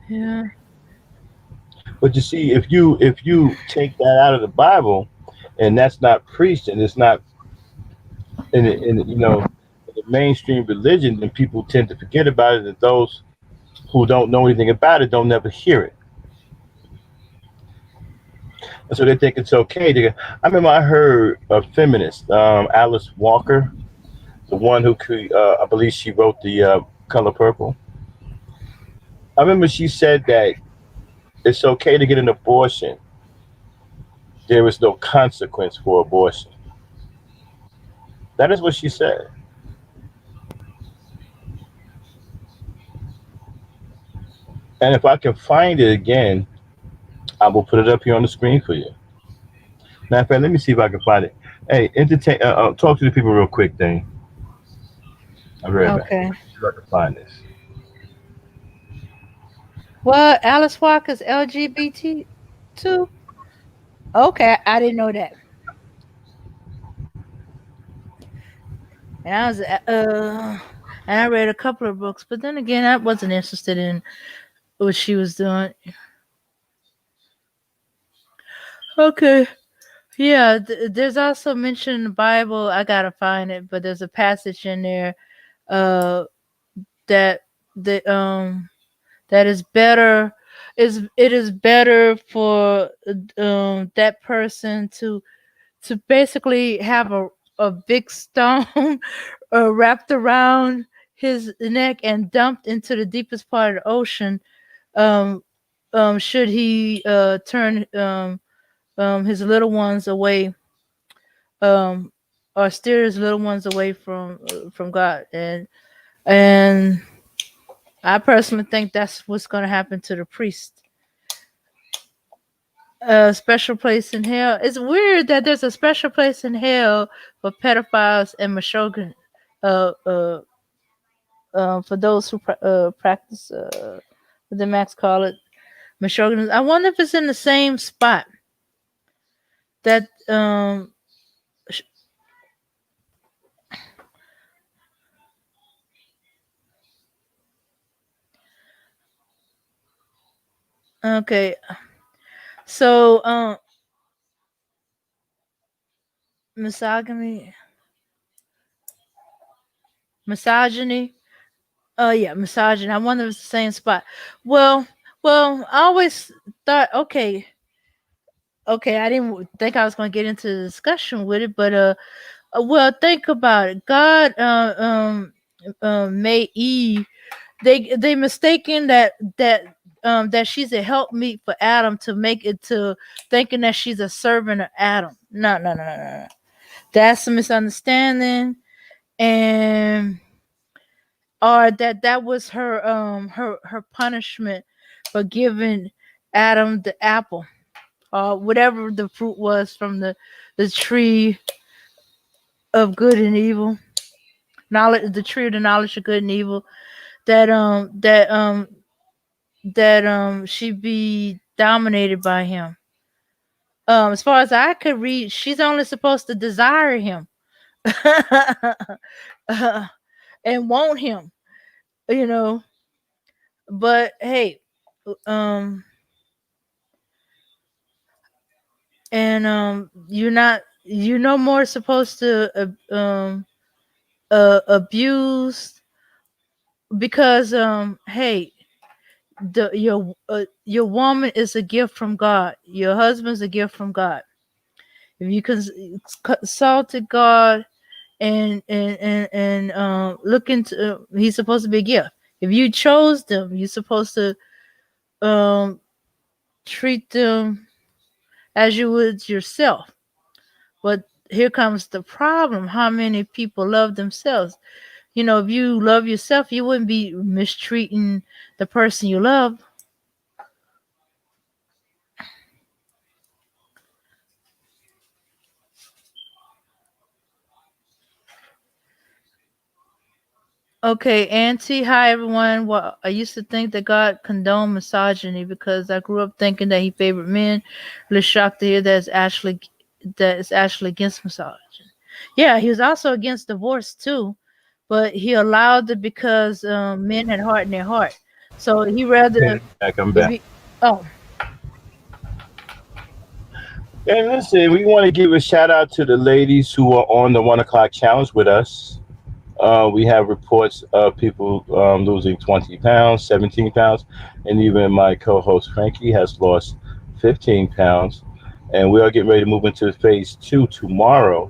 S3: Yeah.
S2: But you see, if you take that out of the Bible, and that's not preached, and it's not in the mainstream religion, then people tend to forget about it, and those who don't know anything about it don't never hear it. And so they think it's okay. I remember I heard a feminist, Alice Walker, the one who I believe she wrote the Color Purple. I remember she said that it's okay to get an abortion. There is no consequence for abortion. That is what she said. And if I can find it again, I will put it up here on the screen for you. Matter of fact, let me see if I can find it. Hey, entertain. Talk to the people real quick, thing. I'll be right back.
S3: Okay.
S2: See if I can find this.
S3: Well, Alice Walker's LGBT too. Okay, I didn't know that. And I read a couple of books, but then again, I wasn't interested in what she was doing. Okay. Yeah, there's also mention in the Bible. I gotta find it, but there's a passage in there, uh, that that is better. It is better for that person to basically have a big stone wrapped around his neck and dumped into the deepest part of the ocean. Um, should he turn his little ones away, um, or steer his little ones away from God, and I personally think that's what's going to happen to the priest. A special place in hell. It's weird that there's a special place in hell for pedophiles and misogyn. For those who practice, what the Max call it, misogyny. I wonder if it's in the same spot that okay. So misogyny. Yeah, misogyny. I wonder if it's the same spot. Well, I always thought, okay, I didn't think I was going to get into the discussion with it, but well, think about it. God made Eve. They mistaken that she's a helpmeet for Adam to make it to thinking that she's a servant of Adam. No. That's a misunderstanding, and or that was her punishment for giving Adam the apple or whatever the fruit was from the tree of good and evil, the tree of the knowledge of good and evil, that she be dominated by him. As far as I could read, she's only supposed to desire him and want him, but hey, and you're no more supposed to abuse, because hey, your woman is a gift from God. Your husband's a gift from God. If you consulted God and look into, he's supposed to be a gift. If you chose them, you're supposed to um treat them as you would yourself. But here comes the problem: how many people love themselves? If you love yourself, you wouldn't be mistreating the person you love. Okay, Auntie, hi everyone. Well, I used to think that God condoned misogyny because I grew up thinking that He favored men. Really shocked to hear that it's actually against misogyny. Yeah, He was also against divorce too, but He allowed it because men had heart in their heart. So He rather
S2: I'm
S3: if
S2: back.
S3: he oh
S2: And listen, we want to give a shout out to the ladies who are on the 1 o'clock challenge with us. We have reports of people losing 20 pounds, 17 pounds, and even my co-host Frankie has lost 15 pounds. And we are getting ready to move into phase 2 tomorrow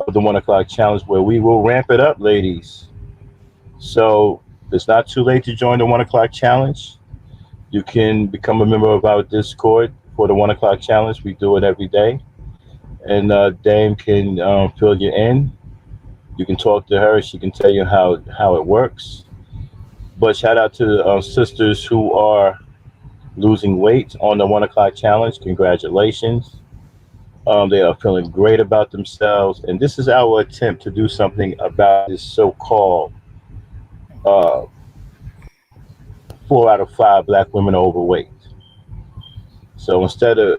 S2: of the 1 o'clock challenge, where we will ramp it up, ladies. So it's not too late to join the 1 o'clock challenge. You can become a member of our Discord for the 1 o'clock challenge. We do it every day, and Dame can fill you in. You can talk to her. She can tell you how it works. But shout out to the sisters who are losing weight on the 1 o'clock challenge. Congratulations. They are feeling great about themselves. And this is our attempt to do something about this so called uh, 4 out of 5 black women are overweight. So instead of,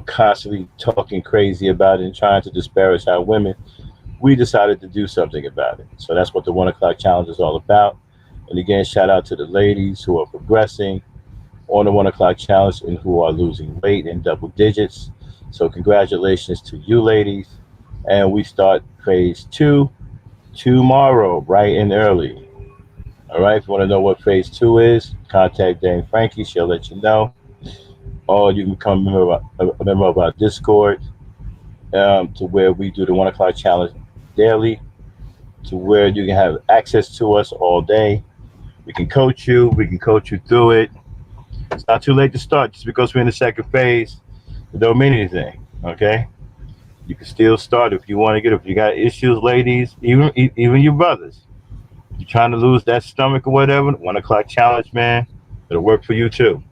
S2: constantly talking crazy about it and trying to disparage our women, we decided to do something about it. So that's what the 1 o'clock challenge is all about. And again, shout out to the ladies who are progressing on the 1 o'clock challenge and who are losing weight in double digits. So congratulations to you ladies. And we start phase 2 tomorrow, bright and early. All right. If you want to know what phase 2 is, contact Dame Frankie. She'll let you know. Or you can become a member of our Discord, to where we do the 1 o'clock challenge daily, to where you can have access to us all day. We can coach you. We can coach you through it. It's not too late to start. Just because we're in the second phase, it don't mean anything. Okay, you can still start if you want to get. If you got issues, ladies, even your brothers, you're trying to lose that stomach or whatever. 1 o'clock challenge, man, it'll work for you too.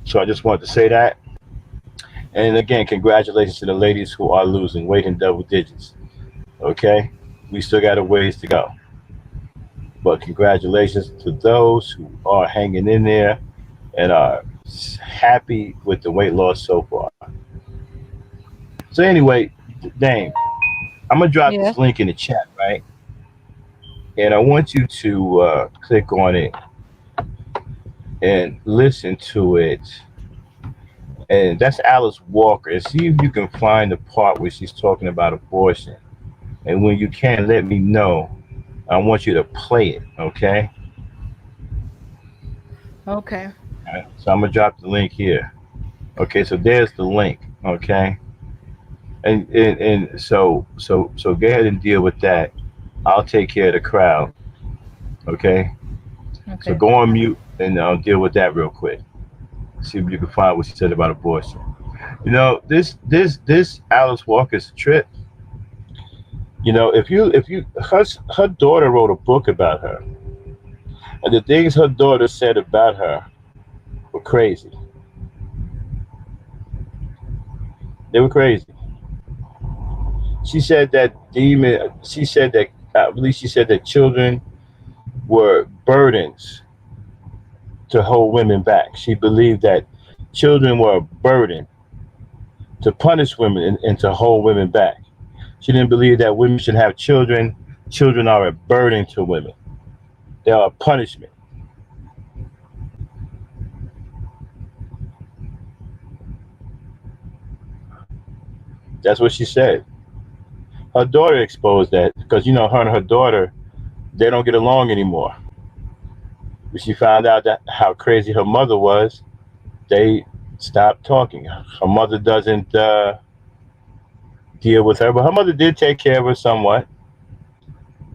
S2: So I just wanted to say that. And again, congratulations to the ladies who are losing weight in double digits. Okay, we still got a ways to go. But congratulations to those who are hanging in there and are happy with the weight loss so far. So anyway, Dame, I'm gonna drop
S3: yeah.
S2: this link in the chat, right? And I want you to click on it and listen to it. And that's Alice Walker. And see if you can find the part where she's talking about abortion. And when you can, let me know. I want you to play it, okay?
S3: Okay.
S2: All right. So I'm gonna drop the link here. Okay, so there's the link, okay? And so go ahead and deal with that. I'll take care of the crowd, okay? So
S3: Okay.
S2: go on mute and deal with that real quick. See if you can find what she said about abortion. This Alice Walker's trip. If you her daughter wrote a book about her, and the things her daughter said about her were crazy. They were crazy. She said that demon. She said that I believe she said that children were burdens to hold women back. She believed that children were a burden to punish women and to hold women back. She didn't believe that women should have children. Children are a burden to women. They are a punishment. That's what she said. Her daughter exposed that because her and her daughter, they don't get along anymore. When she found out that how crazy her mother was, they stopped talking. Her mother doesn't deal with her, but her mother did take care of her somewhat,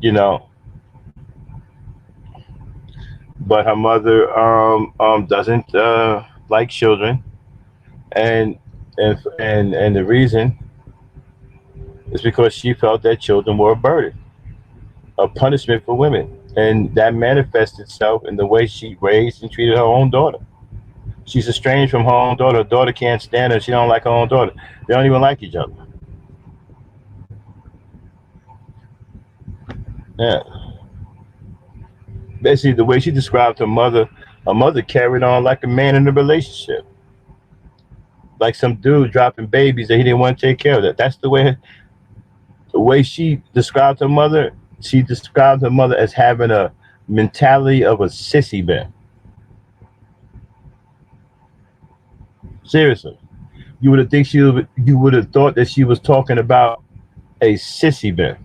S2: you know. But her mother doesn't like children, and and the reason is because she felt that children were a burden, a punishment for women, and that manifests itself in the way she raised and treated her own daughter. She's estranged from her own daughter. Her daughter can't stand her. She don't like her own daughter. They don't even like each other. Yeah. Basically, the way she described her mother carried on like a man in a relationship, like some dude dropping babies that he didn't want to take care of. That's the way she described her mother. She described her mother as having a mentality of a sissy man. Seriously, you would have thought that she was talking about a sissy man.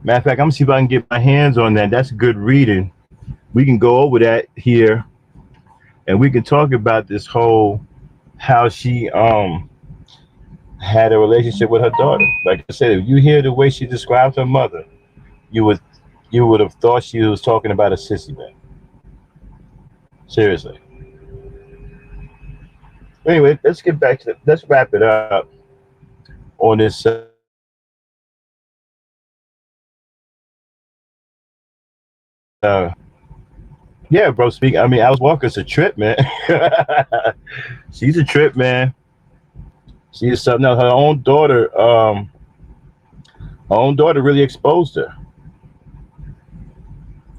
S2: Matter of fact, I'm gonna see if I can get my hands on that. That's good reading. We can go over that here, and we can talk about this whole how she had a relationship with her daughter. Like I said, if you hear the way she described her mother, you would you would have thought she was talking about a sissy man. Seriously. Anyway, let's wrap it up on this. Yeah, bro. Speak. I mean, Alice Walker's a trip, man. She's a trip, man. She is something else. Her own daughter really exposed her.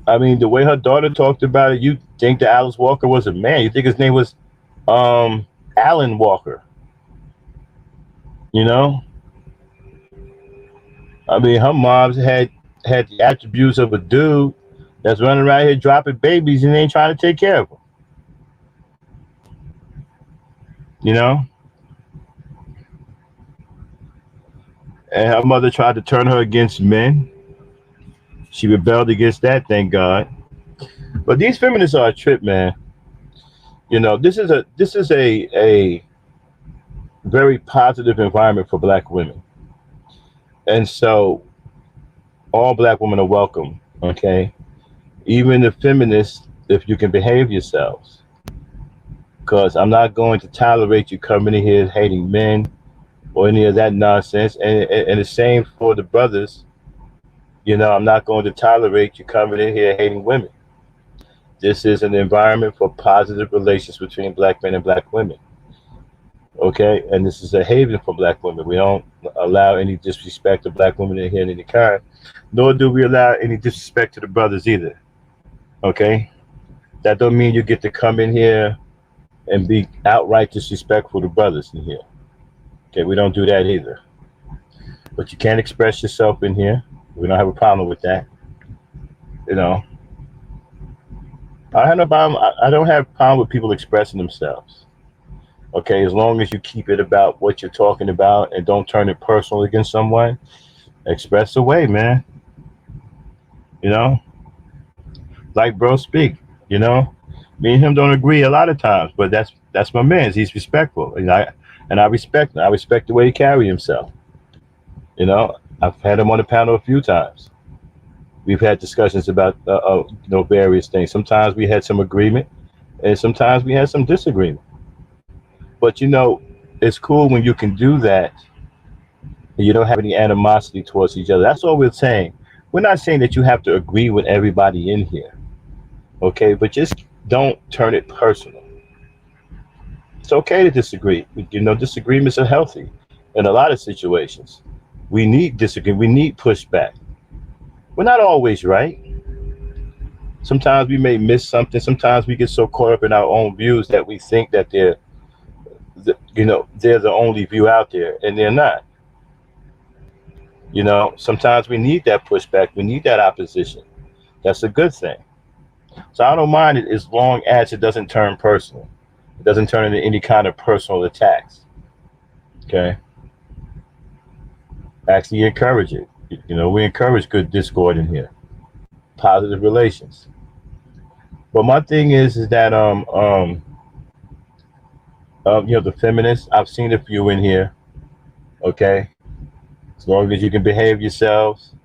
S2: I mean, the way her daughter talked about it, you think that Alice Walker was a man. You think his name was Alan Walker. You know? I mean, her mom's had the attributes of a dude that's running around here dropping babies and ain't trying to take care of them. You know? And her mother tried to turn her against men. She rebelled against that, thank God. But these feminists are a trip, man. You know, this is a very positive environment for black women. And so all black women are welcome, okay? Even the feminists, if you can behave yourselves. Because I'm not going to tolerate you coming in here hating men or any of that nonsense. And the same for the brothers. You know, I'm not going to tolerate you coming in here hating women. This is an environment for positive relations between black men and black women. Okay? And this is a haven for black women. We don't allow any disrespect to black women in here in any kind, nor do we allow any disrespect to the brothers either. Okay? That don't mean you get to come in here and be outright disrespectful to brothers in here. Okay, we don't do that either. But you can express yourself in here. We don't have a problem with that. You know, I have no problem. I don't have a problem with people expressing themselves. Okay, as long as you keep it about what you're talking about and don't turn it personal against someone, express away, man. You know, like bro speak. You know, me and him don't agree a lot of times, but that's my man. He's respectful, and I respect him. I respect the way he carry himself. You know, I've had him on the panel a few times. We've had discussions about various things. Sometimes we had some agreement, and sometimes we had some disagreement. But you know, it's cool when you can do that, and you don't have any animosity towards each other. That's all we're saying. We're not saying that you have to agree with everybody in here, okay? But just don't turn it personal. It's okay to disagree. You know, disagreements are healthy in a lot of situations. We need disagreement. We need pushback. We're not always right. Sometimes we may miss something. Sometimes we get so caught up in our own views that we think that they're the only view out there, and they're not. You know, sometimes we need that pushback. We need that opposition. That's a good thing. So I don't mind it as long as it doesn't turn personal. It doesn't turn into any kind of personal attacks. Okay? Actually encourage it. You know, we encourage good discord in here. positive relations. But my thing is that the feminists, I've seen a few in here. Okay, as long as you can behave yourselves,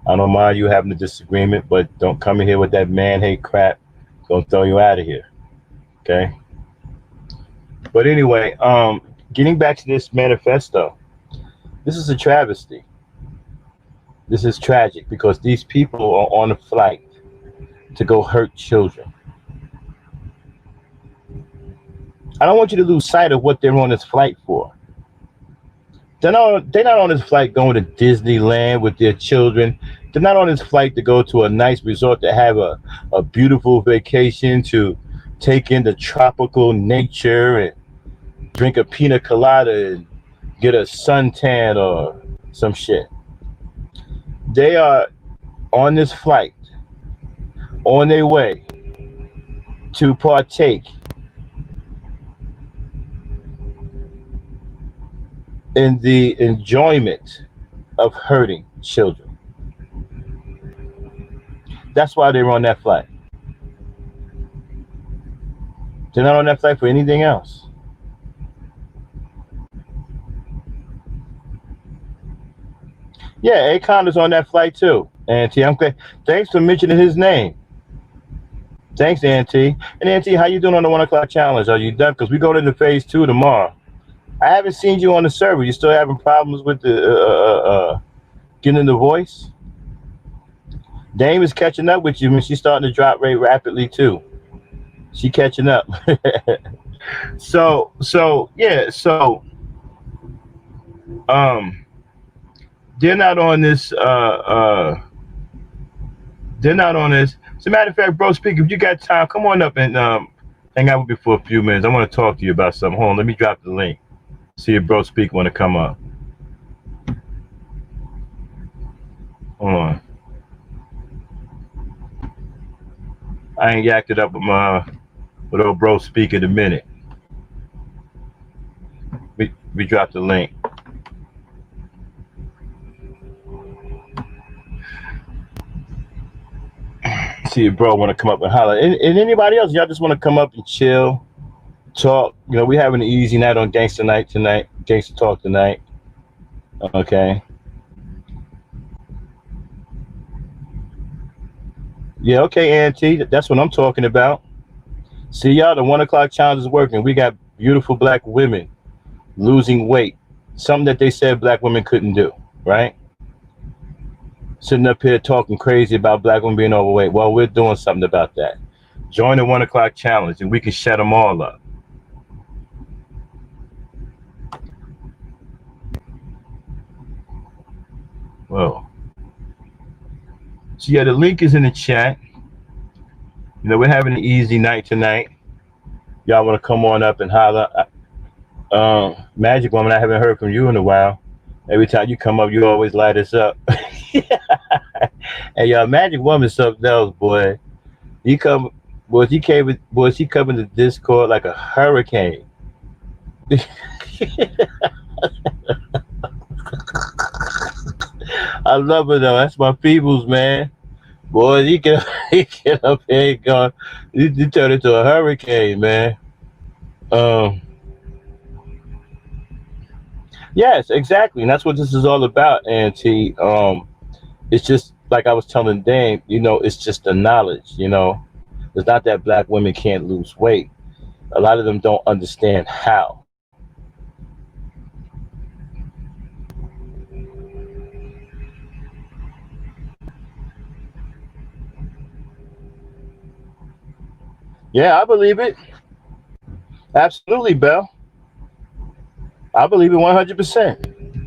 S2: I don't mind you having a disagreement, but don't come in here with that man hate crap. Gonna throw you out of here. Okay. But anyway, getting back to this manifesto, this is a travesty. This is tragic because these people are on a flight to go hurt children. I don't want you to lose sight of what they're on this flight for. They're not on this flight going to Disneyland with their children. They're not on this flight to go to a nice resort to have a beautiful vacation, to take in the tropical nature and drink a pina colada and get a suntan or some shit. They are on this flight on their way to partake in the enjoyment of hurting children. That's why they're on that flight. They're not on that flight for anything else. Yeah, Akon is on that flight too. Auntie, I'm glad. Thanks for mentioning his name. Thanks, Auntie. And Auntie, how you doing on the 1 o'clock challenge? Are you done? Because we go into phase 2 tomorrow. I haven't seen you on the server. You still having problems with the getting the voice? Dame is catching up with you, and she's starting to drop rate rapidly too. She catching up. So they're not on this. They're not on this. As a matter of fact, bro, speak. If you got time, come on up and hang out with me for a few minutes. I want to talk to you about something. Hold on, let me drop the link. See if bro speak want to come up. Hold on. I ain't yacked it up with old bro speak in a minute. We dropped the link. See if bro want to come up and holler. And anybody else, y'all just want to come up and chill, talk. You know, we having an easy night on Gangsta Night tonight. Gangsta Talk tonight. Okay. Yeah, okay, Auntie. That's what I'm talking about. See, y'all, the 1 o'clock challenge is working. We got beautiful black women losing weight. Something that they said black women couldn't do, right? Sitting up here talking crazy about black women being overweight. Well, we're doing something about that. Join the 1 o'clock challenge and we can shut them all up. Whoa. So yeah, the link is in the chat. You know, we're having an easy night tonight. Y'all want to come on up and holler. Magic Woman, I haven't heard from you in a while. Every time you come up, you always light us up. Hey, y'all, Magic Woman something else, boy. She come in the Discord like a hurricane. I love her though. That's my peoples, man. Boy, he get up here and go. You turn into a hurricane, man. Yes, exactly. And that's what this is all about, Auntie. It's just like I was telling Dame, you know, it's just the knowledge, you know. It's not that black women can't lose weight. A lot of them don't understand how. Yeah, I believe it. Absolutely, Belle. I believe it 100%.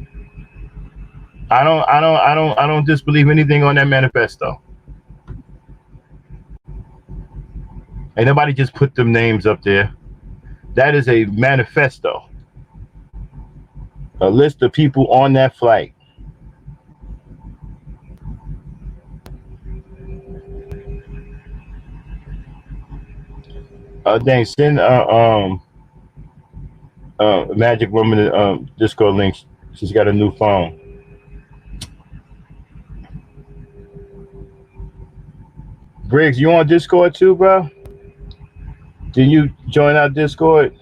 S2: I don't disbelieve anything on that manifesto. Ain't nobody just put them names up there. That is a manifesto. A list of people on that flight. Dang, send Magic Woman Discord link. She's got a new phone. Briggs, you on Discord too, bro? Did you join our Discord?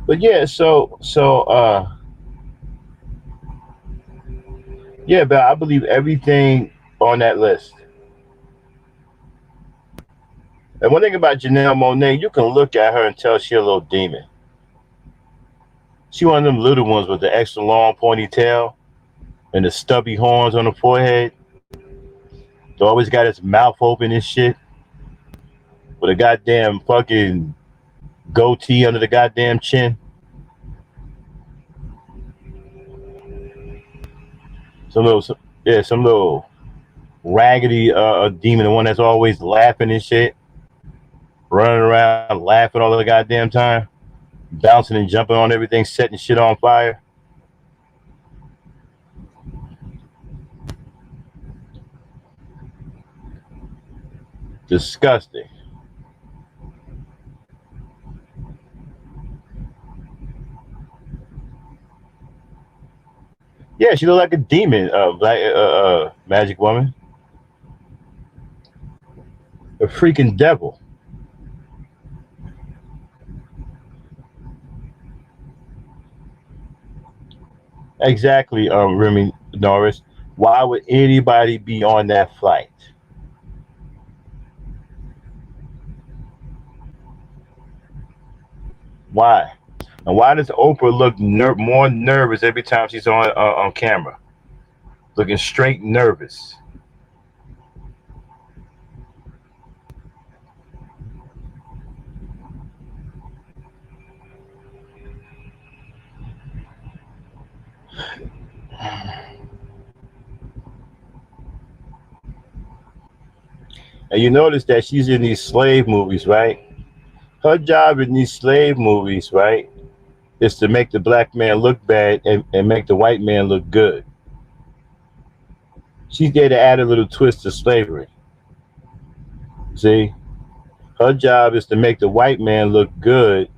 S2: But yeah, yeah, but I believe everything on that list. And one thing about Janelle Monáe, you can look at her and tell she a little demon. She one of them little ones with the extra long ponytail and the stubby horns on the forehead. They always got his mouth open and shit. With a goddamn fucking goatee under the goddamn chin. Some little raggedy demon, the one that's always laughing and shit. Running around laughing all the goddamn time. Bouncing and jumping on everything, setting shit on fire. Disgusting. Yeah, she looked like a demon, magic woman. A freaking devil. Exactly, Remy Norris. Why would anybody be on that flight? Why? And why does Oprah look more nervous every time she's on camera? Looking straight nervous. And you notice that she's in these slave movies, right? Her job in these slave movies, right, is to make the black man look bad and make the white man look good. She's there to add a little twist to slavery. See? Her job is to make the white man look good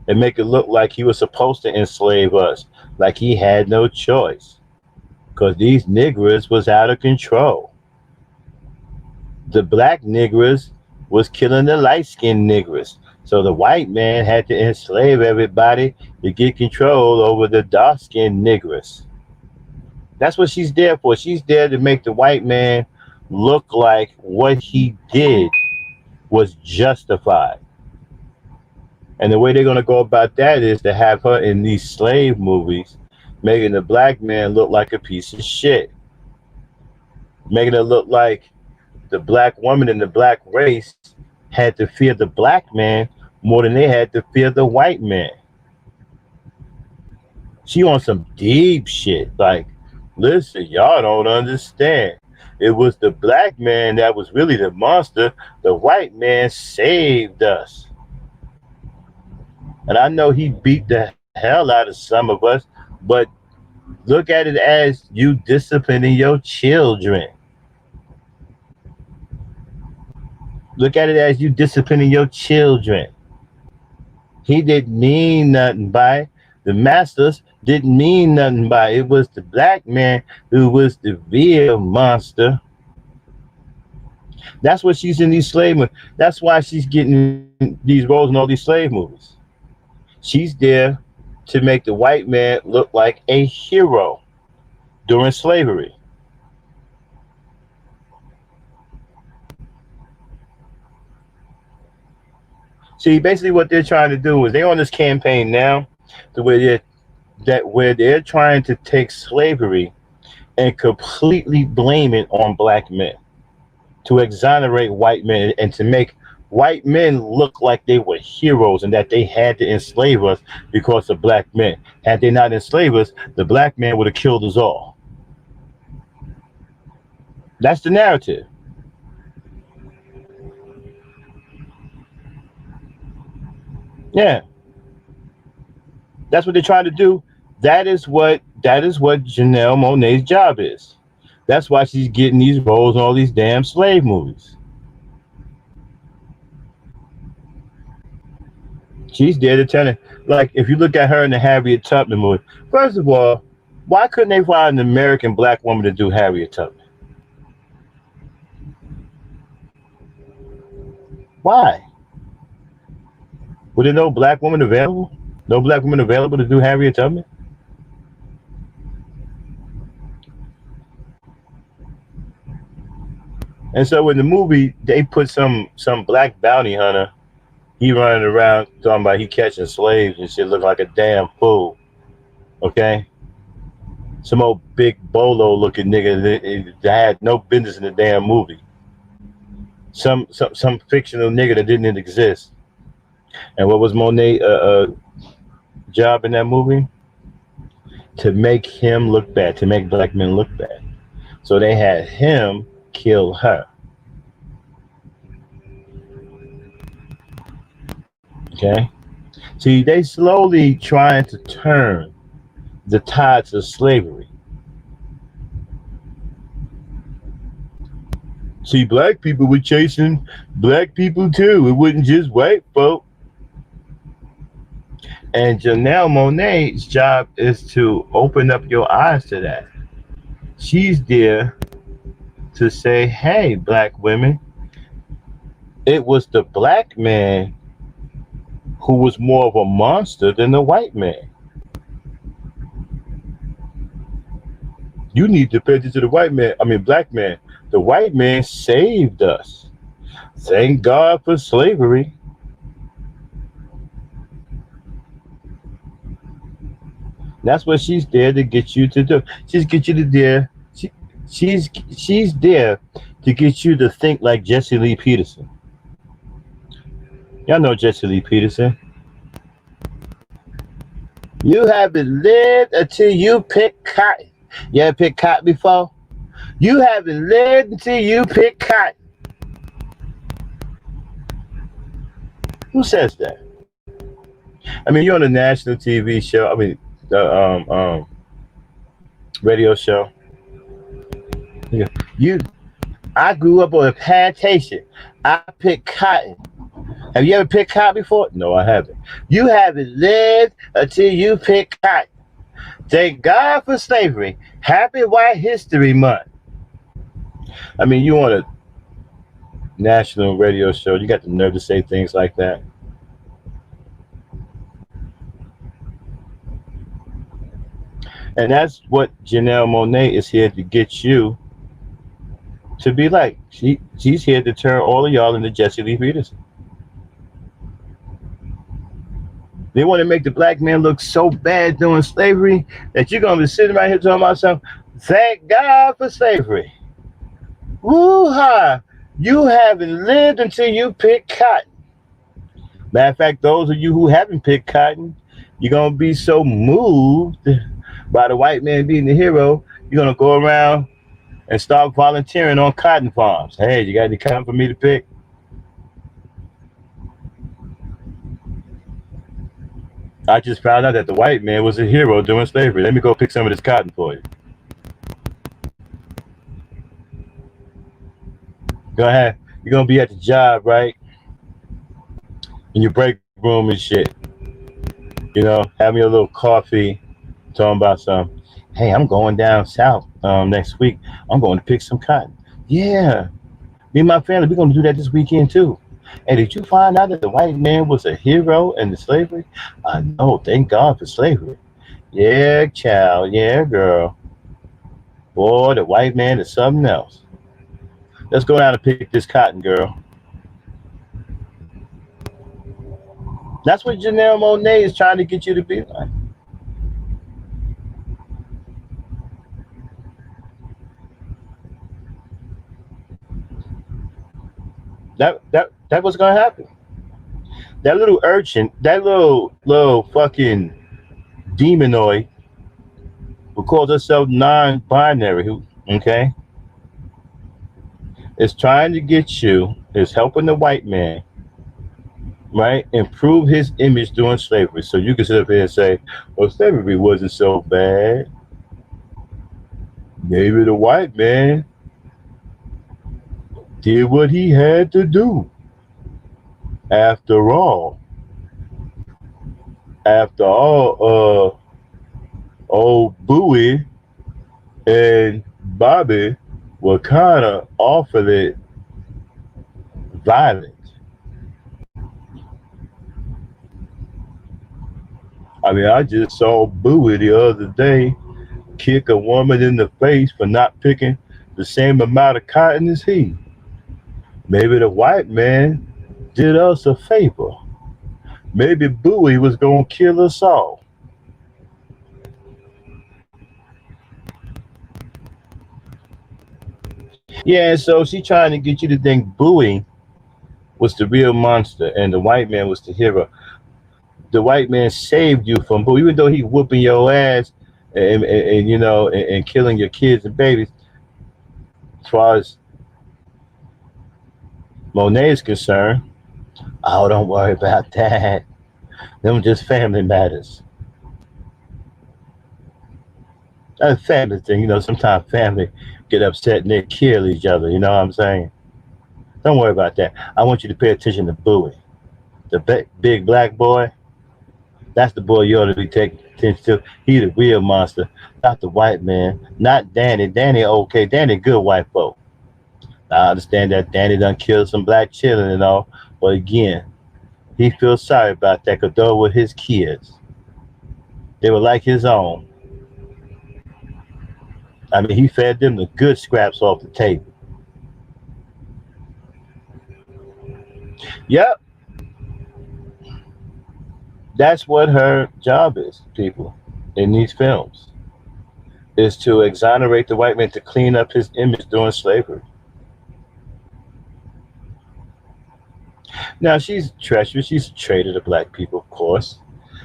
S2: and make it look like he was supposed to enslave us, like he had no choice. Because these niggers was out of control. The black niggers was killing the light-skinned niggers. So the white man had to enslave everybody to get control over the dark-skinned niggers. That's what she's there for. She's there to make the white man look like what he did was justified. And the way they're going to go about that is to have her in these slave movies, making the black man look like a piece of shit. Making it look like the black woman and the black race had to fear the black man more than they had to fear the white man. She on some deep shit. Like, listen, y'all don't understand. It was the black man that was really the monster. The white man saved us. And I know he beat the hell out of some of us, but look at it as you disciplining your children. Look at it as you disciplining your children. He didn't mean nothing by it. The masters didn't mean nothing by it. It was the black man who was the real monster. That's what she's in these slave movies. That's why she's getting these roles in all these slave movies. She's there to make the white man look like a hero during slavery. See, basically what they're trying to do is they're on this campaign now to where they're trying to take slavery and completely blame it on black men, to exonerate white men and to make white men look like they were heroes and that they had to enslave us because of black men. Had they not enslaved us, the black man would have killed us all. That's the narrative. Yeah. That's what they're trying to do. That is what Janelle Monáe's job is. That's why she's getting these roles in all these damn slave movies. She's there to tell it. Like, if you look at her in the Harriet Tubman movie, first of all, why couldn't they find an American black woman to do Harriet Tubman? Why? Were there no black woman available? No black woman available to do Harriet Tubman? And so in the movie, they put some black bounty hunter. He running around talking about he catching slaves and shit, looking like a damn fool. Okay, some old big bolo looking nigga that had no business in the damn movie. Some fictional nigga that didn't exist. And what was Monet job in that movie? To make him look bad, to make black men look bad. So they had him kill her. Okay? See, they slowly trying to turn the tides of slavery. See, black people were chasing black people too. It wasn't just white folk. And Janelle Monáe's job is to open up your eyes to that. She's there to say, hey, black women, it was the black man who was more of a monster than the white man. You need to pay attention to the black man. The white man saved us. Thank God for slavery. That's what she's there to get you to do. She's get you to there. She's there to get you to think like Jesse Lee Peterson. Y'all know Jesse Lee Peterson. You haven't lived until you pick cotton. You ever picked cotton before? You haven't lived until you pick cotton. Who says that? I mean, you're on a national TV show. I mean, radio show. I grew up on a plantation. I picked cotton. Have you ever picked cotton before? No, I haven't. You haven't lived until you pick cotton. Thank God for slavery. Happy White History Month. I mean, you on a national radio show. You got the nerve to say things like that. And that's what Janelle Monáe is here to get you to be like. She's here to turn all of y'all into Jesse Lee Peterson. They want to make the black man look so bad doing slavery that you're going to be sitting right here talking about something. Thank God for slavery. Woo-ha! You haven't lived until you pick cotton. Matter of fact, those of you who haven't picked cotton, you're going to be so moved by the white man being the hero, you're going to go around and start volunteering on cotton farms. Hey, you got any cotton for me to pick? I just found out that the white man was a hero during slavery. Let me go pick some of this cotton for you. Go ahead. You're going to be at the job, right? In your break room and shit. You know, have me a little coffee, talking about some, hey, I'm going down south next week. I'm going to pick some cotton. Yeah. Me and my family, we're going to do that this weekend too. And did you find out that the white man was a hero in the slavery? I know, thank God for slavery. Yeah, child, yeah, girl. Boy, the white man is something else. Let's go down and pick this cotton, girl. That's what Janelle Monáe is trying to get you to be like. That was gonna happen. That little urchin, that little fucking demonoid who calls herself non-binary, okay, is trying to get you, is helping the white man, right, improve his image during slavery. So you can sit up here and say, well, slavery wasn't so bad. Maybe the white man did what he had to do. After all, old Bowie and Bobby were kind of awfully violent. I mean, I just saw Bowie the other day kick a woman in the face for not picking the same amount of cotton as he. Maybe the white man did us a favor. Maybe Bowie was gonna kill us all. Yeah, so she trying to get you to think Bowie was the real monster and the white man was the hero. The white man saved you from Bowie, even though he whooping your ass and you know and killing your kids and babies. As far as Monet is concerned, oh, don't worry about that. Them just family matters. That's a family thing, you know. Sometimes family get upset and they kill each other. You know what I'm saying? Don't worry about that. I want you to pay attention to Bowie, the big black boy. That's the boy you ought to be taking attention to. He the real monster, not the white man, not Danny. Danny okay, Danny good white folk. I understand that Danny done killed some black children and all, but again, he feels sorry about that because those were his kids. They were like his own. I mean, he fed them the good scraps off the table. Yep. That's what her job is, people, in these films, is to exonerate the white man, to clean up his image during slavery. Now, she's treacherous. She's a traitor to black people, of course.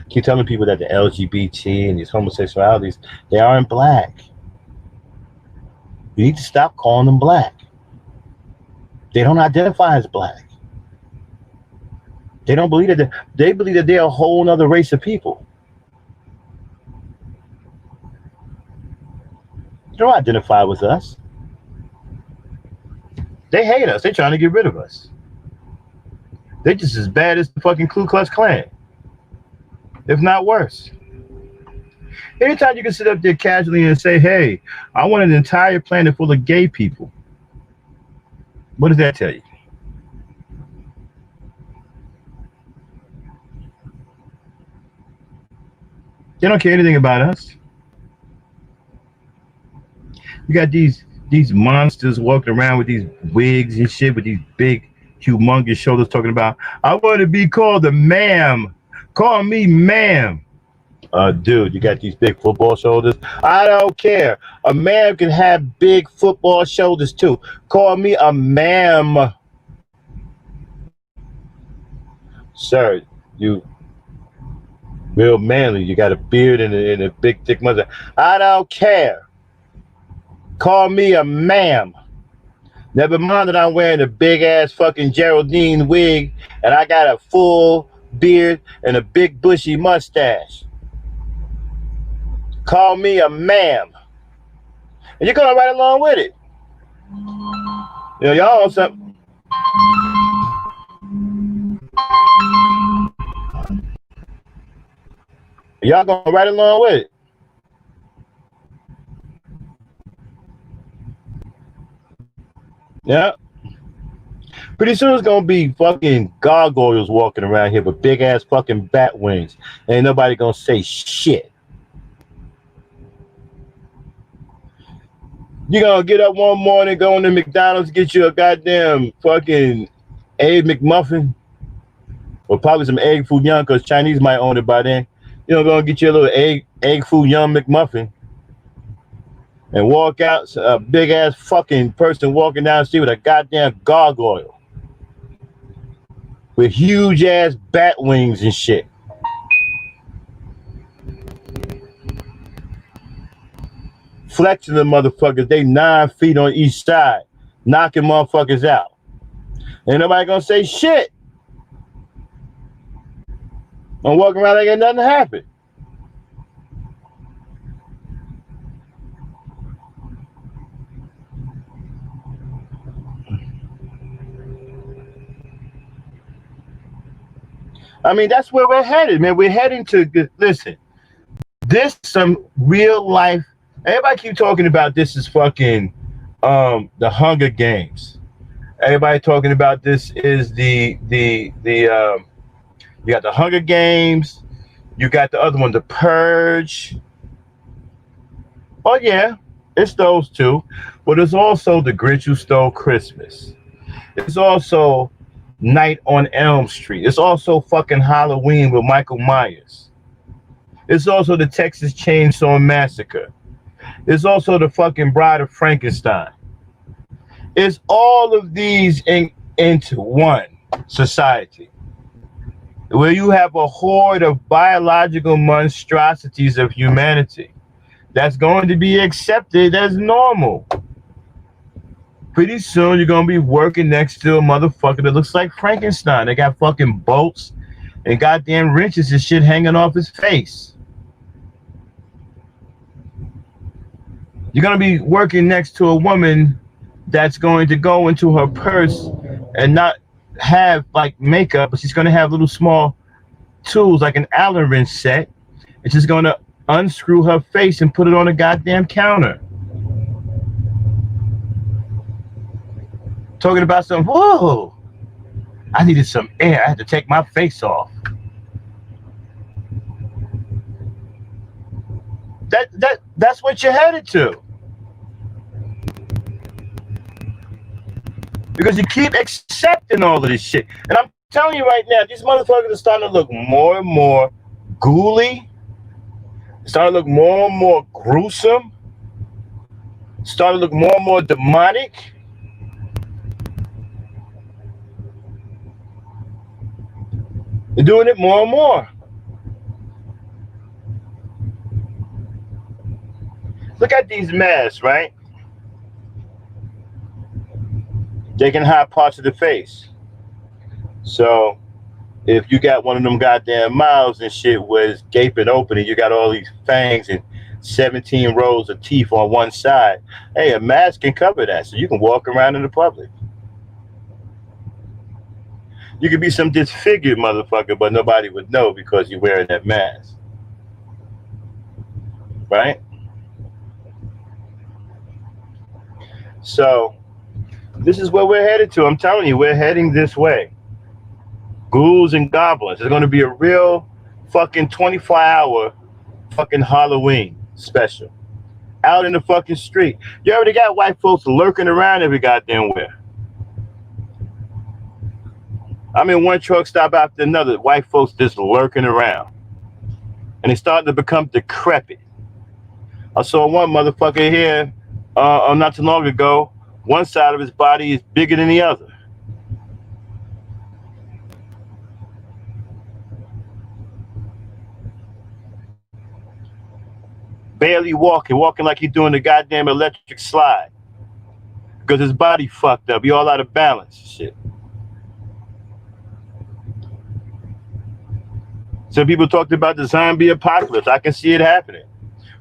S2: Keep telling people that the LGBT and these homosexualities, they aren't black. You need to stop calling them black. They don't identify as black. They don't believe that they believe that they're a whole other race of people. They don't identify with us. They hate us. They're trying to get rid of us. They're just as bad as the fucking Ku Klux Klan, if not worse. Anytime you can sit up there casually and say, hey, I want an entire planet full of gay people, what does that tell you? They don't care anything about us. You got these monsters walking around with these wigs and shit, with these big, humongous shoulders, talking about, I want to be called a ma'am. Call me ma'am. Dude, you got these big football shoulders. I don't care. A man can have big football shoulders too. Call me a ma'am. Sir, you real manly. You got a beard and a big thick mustache. I don't care. Call me a ma'am. Never mind that I'm wearing a big ass fucking Geraldine wig and I got a full beard and a big bushy mustache. Call me a ma'am. And you're going right along with it. You know, y'all on something. Y'all going right along with it. Yeah. Pretty soon it's gonna be fucking gargoyles walking around here with big ass fucking bat wings. Ain't nobody gonna say shit. You're gonna get up one morning, go into McDonald's, get you a goddamn fucking egg McMuffin, or probably some egg foo young, because Chinese might own it by then. You know, gonna get you a little egg foo young McMuffin, and walk out, a big ass fucking person walking down the street with a goddamn gargoyle with huge ass bat wings and shit. Flexing the motherfuckers, they 9 feet on each side, knocking motherfuckers out. Ain't nobody gonna say shit. I'm walking around like ain't nothing happened. I mean, that's where we're headed, man. We're heading to, listen, this some real life. Everybody keep talking about this is fucking the Hunger Games. Everybody talking about this is the you got the Hunger Games, You got the other one, The Purge. Oh yeah, it's those two. But it's also The Grinch Who Stole Christmas. It's also Night on Elm Street. It's also fucking Halloween with Michael Myers. It's also the Texas Chainsaw Massacre. It's also the fucking Bride of Frankenstein. It's all of these into one society where you have a horde of biological monstrosities of humanity that's going to be accepted as normal. Pretty soon you're going to be working next to a motherfucker that looks like Frankenstein. They got fucking bolts and goddamn wrenches and shit hanging off his face. You're going to be working next to a woman that's going to go into her purse and not have like makeup, but she's going to have little small tools like an Allen wrench set, and she's going to unscrew her face and put it on a goddamn counter. Talking about some, whoa, I needed some air. I had to take my face off. That's what you're headed to. Because you keep accepting all of this shit. And I'm telling you right now, these motherfuckers are starting to look more and more ghouly, starting to look more and more gruesome, starting to look more and more demonic. They're doing it more and more. Look at these masks, right? They can hide parts of the face. So if you got one of them goddamn mouths and shit where it's gaping open and you got all these fangs and 17 rows of teeth on one side, hey, a mask can cover that so you can walk around in the public. You could be some disfigured motherfucker, but nobody would know because you're wearing that mask. Right? So this is where we're headed to. I'm telling you, we're heading this way. Ghouls and goblins. It's going to be a real fucking 24-hour fucking Halloween special. Out in the fucking street. You already got white folks lurking around every goddamn where. I'm in one truck stop after another. White folks just lurking around. And they starting to become decrepit. I saw one motherfucker here not too long ago. One side of his body is bigger than the other. Barely walking like he's doing the goddamn electric slide. Because his body fucked up. He all out of balance. Shit. Some people talked about the zombie apocalypse. I can see it happening.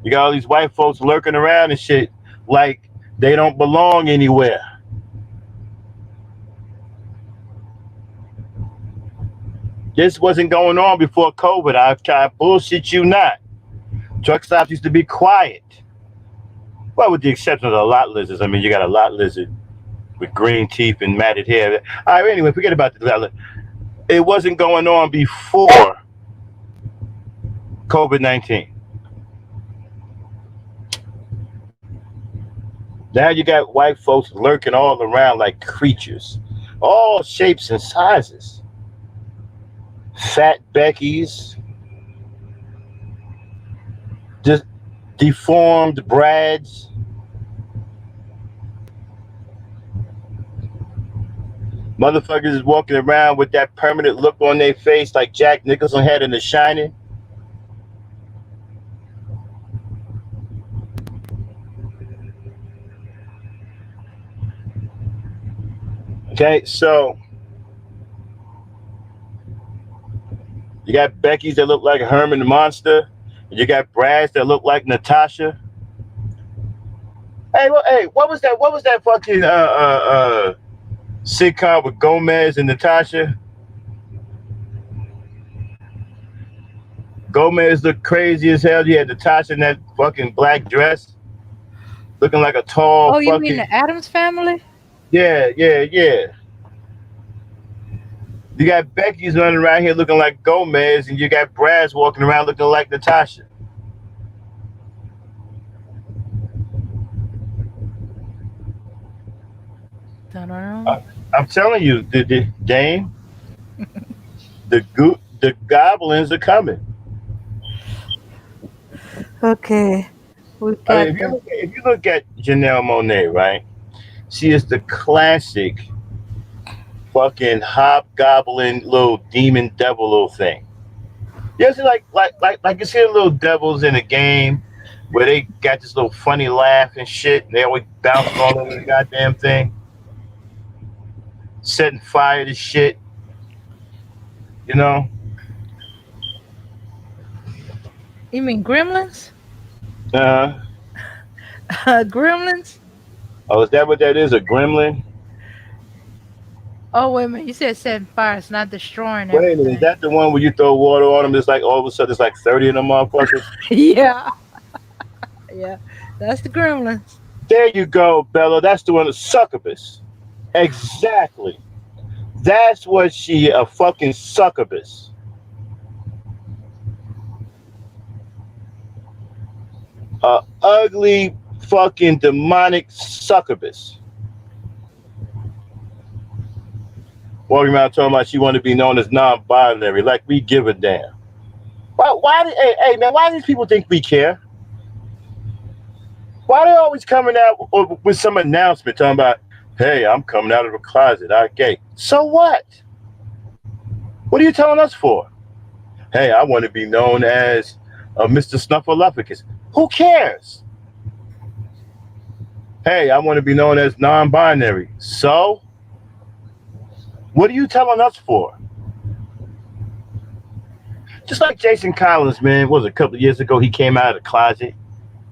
S2: You got all these white folks lurking around and shit like they don't belong anywhere. This wasn't going on before COVID. I bullshit you not. Truck stops used to be quiet. Well, with the exception of the lot lizards. I mean, you got a lot lizard with green teeth and matted hair. All right, anyway, forget about the. It wasn't going on before COVID-19. Now you got white folks lurking all around like creatures, all shapes and sizes. Fat Beckies, just deformed Brads. Motherfuckers is walking around with that permanent look on their face like Jack Nicholson had in The Shining. Okay, so you got Beckies that look like Herman the Monster. And you got Brads that look like Natasha. Hey, what was that? What was that fucking sitcom with Gomez and Natasha? Gomez looked crazy as hell. You had Natasha in that fucking black dress, looking like a tall.
S3: Oh, you mean the Addams Family?
S2: Yeah. You got Becky's running around here looking like Gomez, and you got Brad's walking around looking like Natasha.
S3: Ta-da.
S2: I'm telling you, the game, the goblins are coming.
S3: Okay. We've
S2: I mean,
S3: got the
S2: if you look at Janelle Monáe, right? She is the classic fucking hobgoblin little demon devil little thing. You see, like you see the little devils in a game where they got this little funny laugh and shit, and they always bouncing all over the goddamn thing, setting fire to shit. You know?
S3: You mean Gremlins?
S2: Uh,
S3: Gremlins?
S2: oh, is that what that is? A gremlin?
S3: Oh wait a minute. You said setting fire. It's not destroying
S2: Wait a minute, is
S3: everything.
S2: that the one where you throw water on them? It's like all of a sudden it's like 30 of them motherfuckers.
S3: Yeah. Yeah. That's the Gremlins.
S2: There you go, Bella. That's the one, the succubus. Exactly. That's what she a fucking succubus. A ugly fucking demonic succubus. Walking around talking about she want to be known as non-binary, like we give a damn. Hey man, why do these people think we care? Why they always coming out with some announcement talking about, hey, I'm coming out of the closet, I'm gay. So what? What are you telling us for? Hey, I want to be known as Mr. Snuffleupagus. Who cares? Hey, I want to be known as non-binary. So, what are you telling us for? Just like Jason Collins, man, was a couple of years ago, he came out of the closet,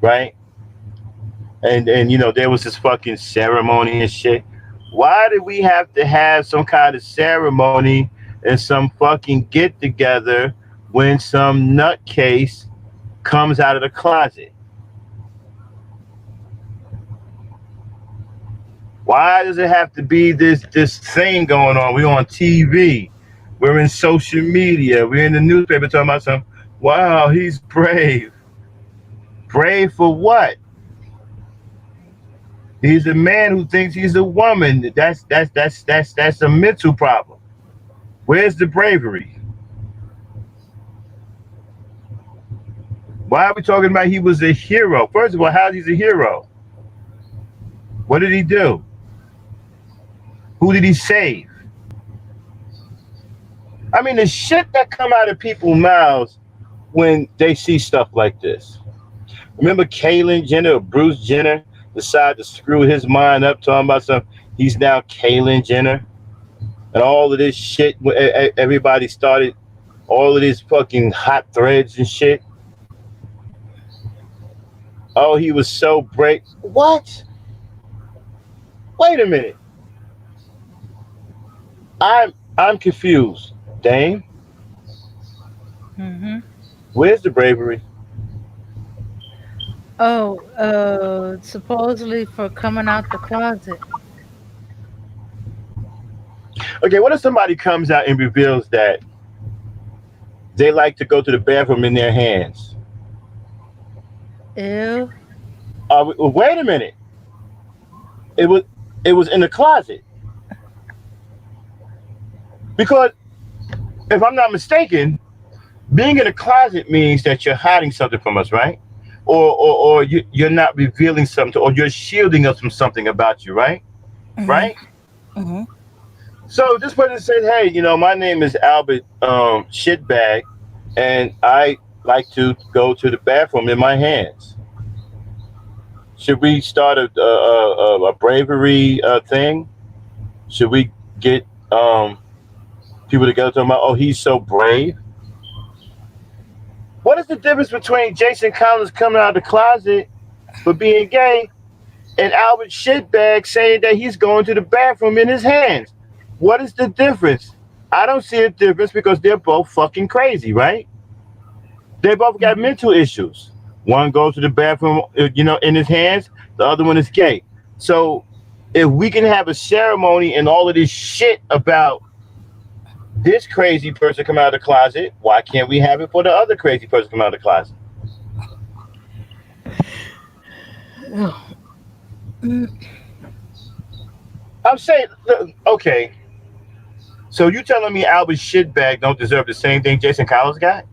S2: right? And you know, there was this fucking ceremony and shit. Why did we have to have some kind of ceremony and some fucking get together when some nutcase comes out of the closet? Why does it have to be this thing going on? We're on TV. We're in social media. We're in the newspaper talking about some, wow, he's brave. Brave for what? He's a man who thinks he's a woman. That's a mental problem. Where's the bravery? Why are we talking about he was a hero? First of all, how's he a hero? What did he do? Who did he save? I mean, the shit that come out of people's mouths when they see stuff like this. Remember Caitlyn Jenner or Bruce Jenner decided to screw his mind up talking about something. He's now Caitlyn Jenner. And all of this shit, everybody started, all of these fucking hot threads and shit. Oh, he was so brave. What? Wait a minute. I'm confused. Dame?
S3: Mm-hmm.
S2: Where's the bravery?
S3: Oh, supposedly for coming out the closet.
S2: Okay, what if somebody comes out and reveals that they like to go to the bathroom in their hands?
S3: Ew.
S2: Wait a minute. It was in the closet. Because if I'm not mistaken, being in a closet means that you're hiding something from us, right? Or you're not revealing something, or you're shielding us from something about you, right?
S3: Mm-hmm.
S2: Right?
S3: Mm-hmm.
S2: So this person said, hey, you know, my name is Albert Shitbag, and I like to go to the bathroom in my hands. Should we start a bravery thing? Should we get people together talking about, oh, he's so brave? What is the difference between Jason Collins coming out of the closet for being gay and Albert Shitbag saying that he's going to the bathroom in his hands? What is the difference? I don't see a difference because they're both fucking crazy, right? They both got mental issues. One goes to the bathroom, you know, in his hands. The other one is gay. So if we can have a ceremony and all of this shit about this crazy person come out of the closet. Why can't we have it for the other crazy person come out of the closet?
S3: Oh. Mm.
S2: I'm saying, look, okay. So you telling me Albert Shitbag don't deserve the same thing Jason Collins got?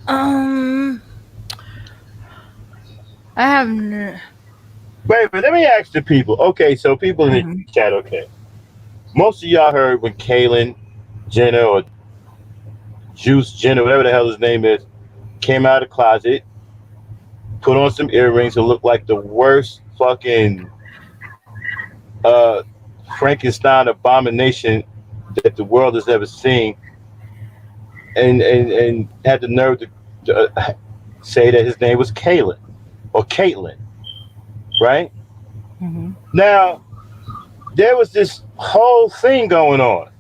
S3: Um, I haven't.
S2: Wait, but let me ask the people. Okay, so people in the
S3: Mhm.
S2: chat, okay. Most of y'all heard when Kalen Jenner or Juice Jenner, whatever the hell his name is, came out of the closet, put on some earrings and looked like the worst fucking uh, Frankenstein abomination that the world has ever seen, and had the nerve to say that his name was Kalen or Caitlyn, right?
S3: Mhm.
S2: Now, there was this whole thing going on.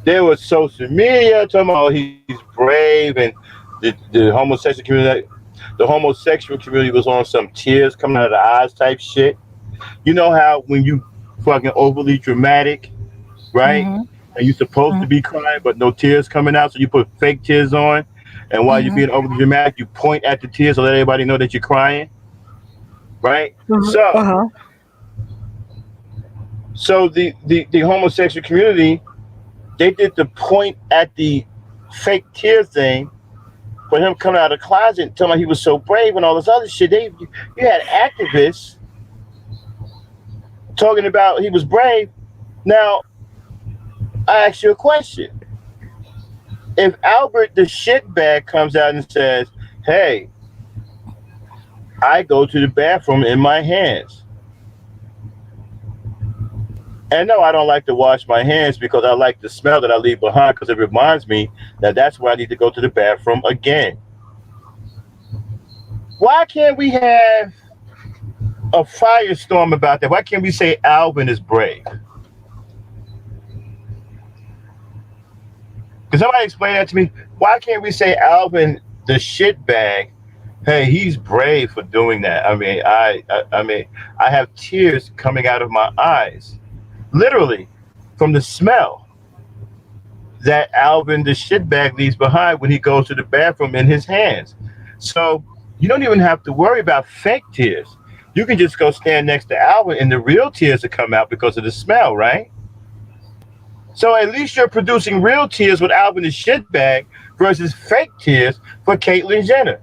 S2: There was social media talking about he's brave, and the homosexual community was on some tears coming out of the eyes type shit. You know how when you fucking overly dramatic, right?
S3: Mhm.
S2: And you're supposed to
S3: Mhm.
S2: be crying, but no tears coming out, so you put fake tears on. And while you're
S3: Mhm.
S2: being overly dramatic, you point at the tears to let everybody know that you're crying, right? So,
S3: Uh-huh.
S2: so the homosexual community, they did the point at the fake tear thing for him coming out of the closet and telling him he was so brave and all this other shit. You had activists talking about he was brave. Now, I ask you a question. If Albert the shitbag comes out and says, "Hey, I go to the bathroom in my hands," and no, I don't like to wash my hands because I like the smell that I leave behind because it reminds me that that's where I need to go to the bathroom again. Why can't we have a firestorm about that? Why can't we say Alvin is brave? Can somebody explain that to me? Why can't we say Alvin the shitbag? Hey, he's brave for doing that. I mean, I have tears coming out of my eyes, literally, from the smell that Alvin the shitbag leaves behind when he goes to the bathroom in his hands. So you don't even have to worry about fake tears. You can just go stand next to Alvin and the real tears will come out because of the smell, right? So at least you're producing real tears with Alvin the shitbag versus fake tears for Caitlyn Jenner.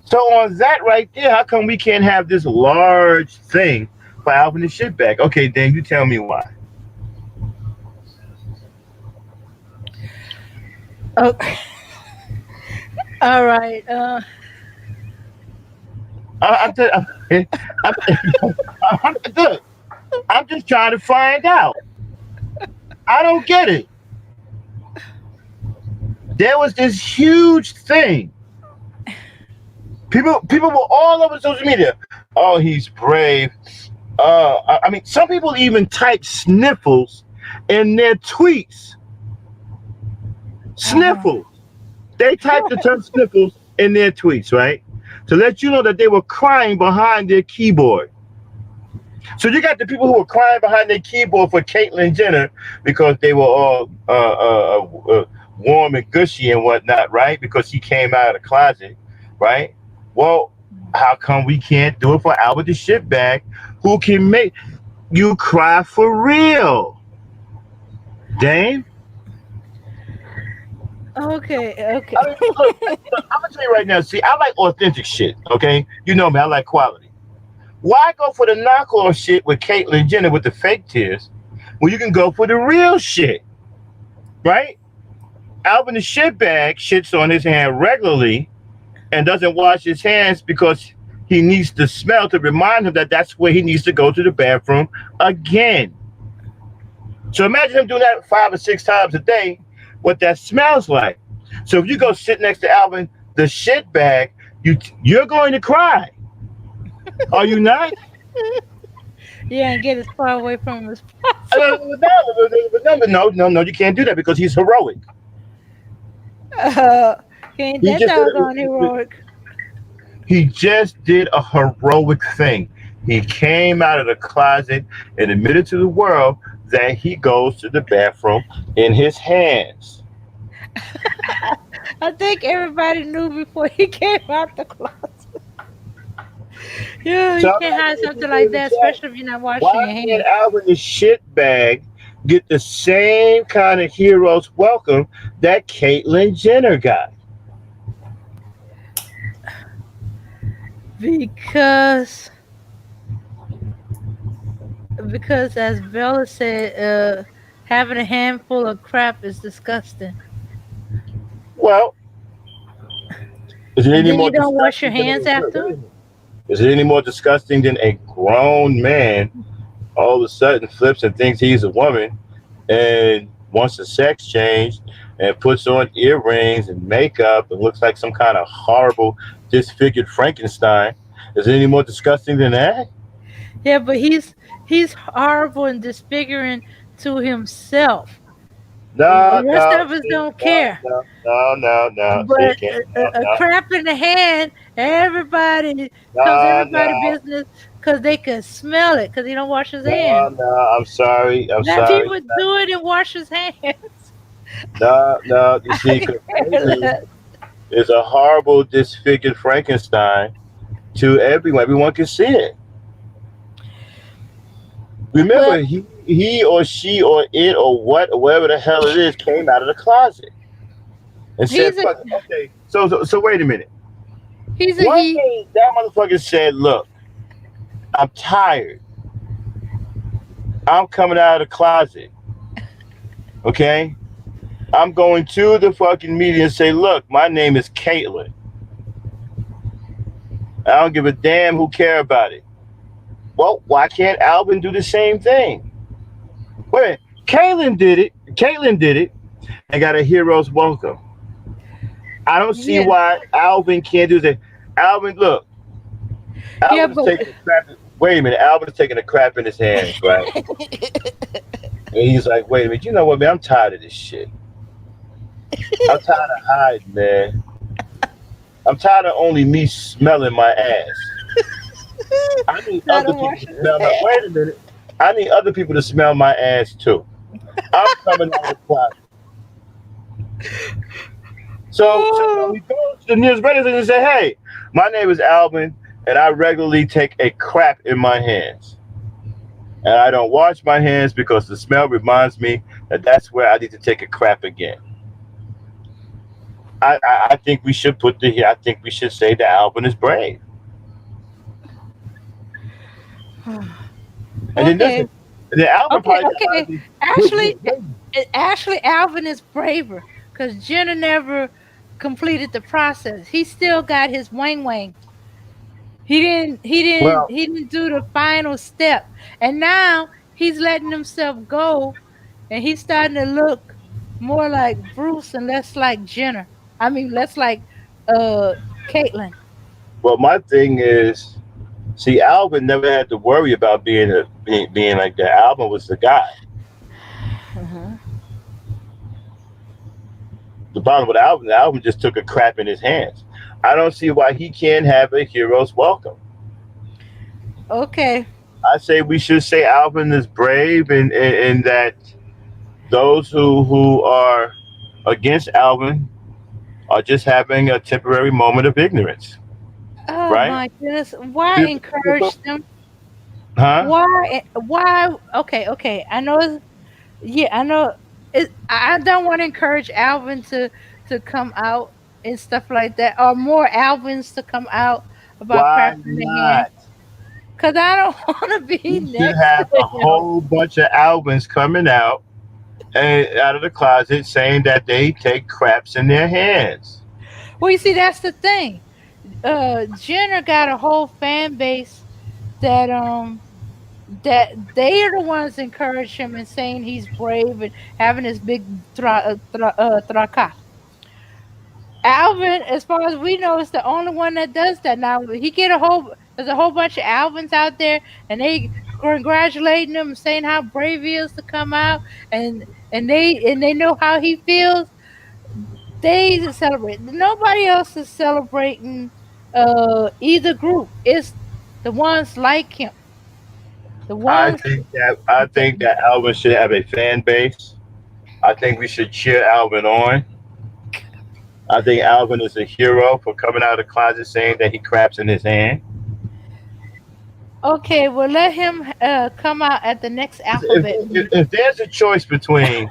S2: So on that right there, how come we can't have this large thing for Alvin the shitbag? Okay, Dan, you tell me why.
S3: Oh, all right.
S2: I, I'm, look, I'm just trying to find out. I don't get it. There was this huge thing. People were all over social media. Oh, he's brave. I mean, some people even type sniffles in their tweets.
S3: Uh-huh.
S2: Sniffles. They typed the term sniffles in their tweets, right? To let you know that they were crying behind their keyboard. So you got the people who were crying behind their keyboard for Caitlyn Jenner because they were all warm and gushy and whatnot, right? Because she came out of the closet, right? Well, how come we can't do it for Albert the shitbag, who can make you cry for real? Dame?
S3: Okay.
S2: I
S3: Okay.
S2: mean, look, I'm gonna tell you right now. See, I like authentic shit. Okay, you know me. I like quality. Why go for the knockoff shit with Caitlyn Jenner with the fake tears when you can go for the real shit, right? Alvin the shitbag shits on his hand regularly and doesn't wash his hands because he needs the smell to remind him that that's where he needs to go to the bathroom again. So imagine him doing that 5 or 6 times a day, what that smells like. So if you go sit next to Alvin the shitbag, you're going to cry. Are you not?
S3: Yeah, and get as far away from him as possible.
S2: No, you can't do that because he's heroic.
S3: Uh, ain't
S2: He
S3: that
S2: just
S3: doggone heroic?
S2: He just did a heroic thing. He came out of the closet and admitted to the world that he goes to the bathroom in his hands.
S3: I think everybody knew before he came out the closet. Yeah, you
S2: Tell
S3: can't
S2: that
S3: hide
S2: nigga
S3: something
S2: in
S3: like
S2: the
S3: that,
S2: chat.
S3: especially if you're not
S2: Why
S3: washing your
S2: can't
S3: hands.
S2: Alvin the shitbag get the same kind of hero's welcome that Caitlyn Jenner got?
S3: Because because as Bella said, having a handful of crap is disgusting.
S2: Well, is it
S3: And
S2: any
S3: then
S2: more
S3: you don't wash your
S2: disgusting than
S3: hands
S2: wait a
S3: after.
S2: minute. Is it any more disgusting than a grown man all of a sudden flips and thinks he's a woman and wants a sex change and puts on earrings and makeup and looks like some kind of horrible disfigured Frankenstein? Is it any more disgusting than that?
S3: Yeah, but he's horrible and disfiguring to himself.
S2: No,
S3: The rest
S2: no,
S3: of us
S2: see,
S3: don't
S2: no,
S3: care.
S2: no, no, no, no. See,
S3: But
S2: can't, no,
S3: a
S2: no,
S3: crap in the hand, everybody tells
S2: no,
S3: everybody
S2: no,
S3: business because they can smell it because he don't wash his hands.
S2: no, no. I'm sorry, I'm
S3: Now, if he
S2: sorry.
S3: would do it and wash his hands,
S2: No, no. You
S3: I
S2: see,
S3: could
S2: because
S3: care
S2: Caitlyn
S3: less.
S2: is a horrible disfigured Frankenstein to everyone. Everyone can see it.
S3: Well,
S2: Remember, he or she or it or what or whatever the hell it is came out of the closet and said,
S3: he's a
S2: "Fuck it." Okay, so wait a minute.
S3: he's a
S2: One
S3: he.
S2: day that motherfucker said, "Look, I'm tired. I'm coming out of the closet. Okay, I'm going to the fucking media and say, look, my name is Caitlyn. I don't give a damn who care about it." Well, why can't Alvin do the same thing? Wait a minute. Caitlyn did it. Caitlyn did it and got a hero's welcome. I don't see
S3: Yeah,
S2: why Alvin can't do that. Alvin, look,
S3: yeah,
S2: Alvin is
S3: but
S2: taking a crap. Wait a minute, Alvin is taking a crap in his hands, right? And he's like, wait a minute, you know what, man? I'm tired of this shit. I'm tired of hiding, man. I'm tired of only me smelling my ass. I need
S3: not
S2: other
S3: a
S2: people to
S3: washing his
S2: smell my.
S3: hands.
S2: Wait a minute. I need other people to smell my ass too. I'm coming out of the closet. So when
S3: Oh,
S2: we go to the news radio station and say, hey, my name is Alvin, and I regularly take a crap in my hands. And I don't wash my hands because the smell reminds me that that's where I need to take a crap again. I think we should put the here. I think we should say that Alvin is brave. And then this
S3: okay,
S2: is, and then Alvin
S3: okay,
S2: probably
S3: okay.
S2: honestly,
S3: Actually,
S2: wait.
S3: actually, Alvin is braver because Jenna never completed the process. He still got his wang wang. He didn't. He didn't.
S2: Well,
S3: He didn't do the final step, and now he's letting himself go, and he's starting to look more like Bruce and less like Jenner. I mean, less like uh Caitlyn.
S2: well, my thing is, see, Alvin never had to worry about being like that. Alvin was the guy.
S3: Uh-huh.
S2: The problem with Alvin, Alvin just took a crap in his hands. I don't see why he can't have a hero's welcome.
S3: Okay.
S2: I say we should say Alvin is brave, and that those who are against Alvin are just having a temporary moment of ignorance,
S3: Oh
S2: right?
S3: my goodness. Why
S2: Be-
S3: encourage them?
S2: Huh?
S3: Why? Okay, okay. I know. Yeah, I know. I don't want to encourage Alvin to come out and stuff like that, or more Alvins to come out about
S2: Why
S3: crap in the hand.
S2: not?
S3: Cause I don't want to be
S2: We should
S3: next
S2: have
S3: to
S2: a
S3: him.
S2: whole bunch of Alvins coming out and out of the closet saying that they take craps in their hands.
S3: Well, you see, that's the thing. Jenner got a whole fan base that that they are the ones encourage him and saying he's brave and having this big traka. Alvin, as far as we know, is the only one that does that. Now he get a whole there's a whole bunch of Alvins out there, and they congratulating him, saying how brave he is to come out, and they know how he feels. They celebrate. Nobody else is celebrating either group. It's the ones like him. The
S2: I
S3: ones
S2: think that I
S3: that
S2: think that Alvin should have a fan base. I think we should cheer Alvin on. I think Alvin is a hero for coming out of the closet saying that he craps in his hand.
S3: okay, well let him come out at the next
S2: If,
S3: alphabet
S2: if,
S3: meeting.
S2: if there's a choice between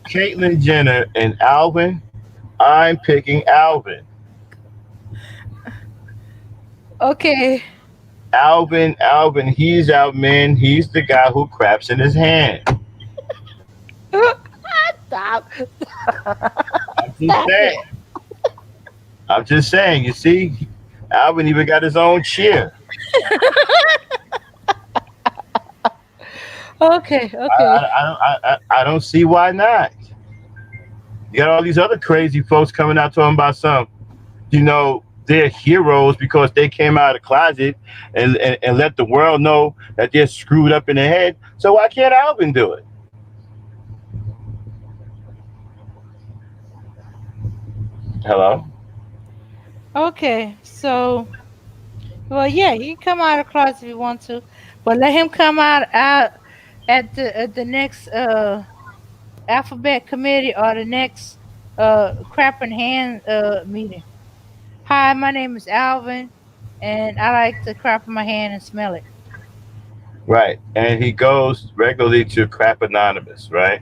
S2: Caitlyn Jenner and Alvin, I'm picking Alvin.
S3: Okay.
S2: Alvin, he's our man. He's the guy who craps in his hand.
S3: Stop.
S2: I'm just
S3: Stop it.
S2: saying. I'm just saying. You see, Alvin even got his own cheer.
S3: Okay, okay.
S2: I don't see why not. You got all these other crazy folks coming out talking about some, they're heroes because they came out of the closet and let the world know that they're screwed up in the head. So why can't Alvin do it? Hello?
S3: Okay, so well, yeah, he can come out of the closet if he wants to, but let him come out at the next alphabet committee or the next crap in hand meeting. Hi, my name is Alvin, and I like to crap in my hand and smell it.
S2: Right. And he goes regularly to Crap Anonymous, right?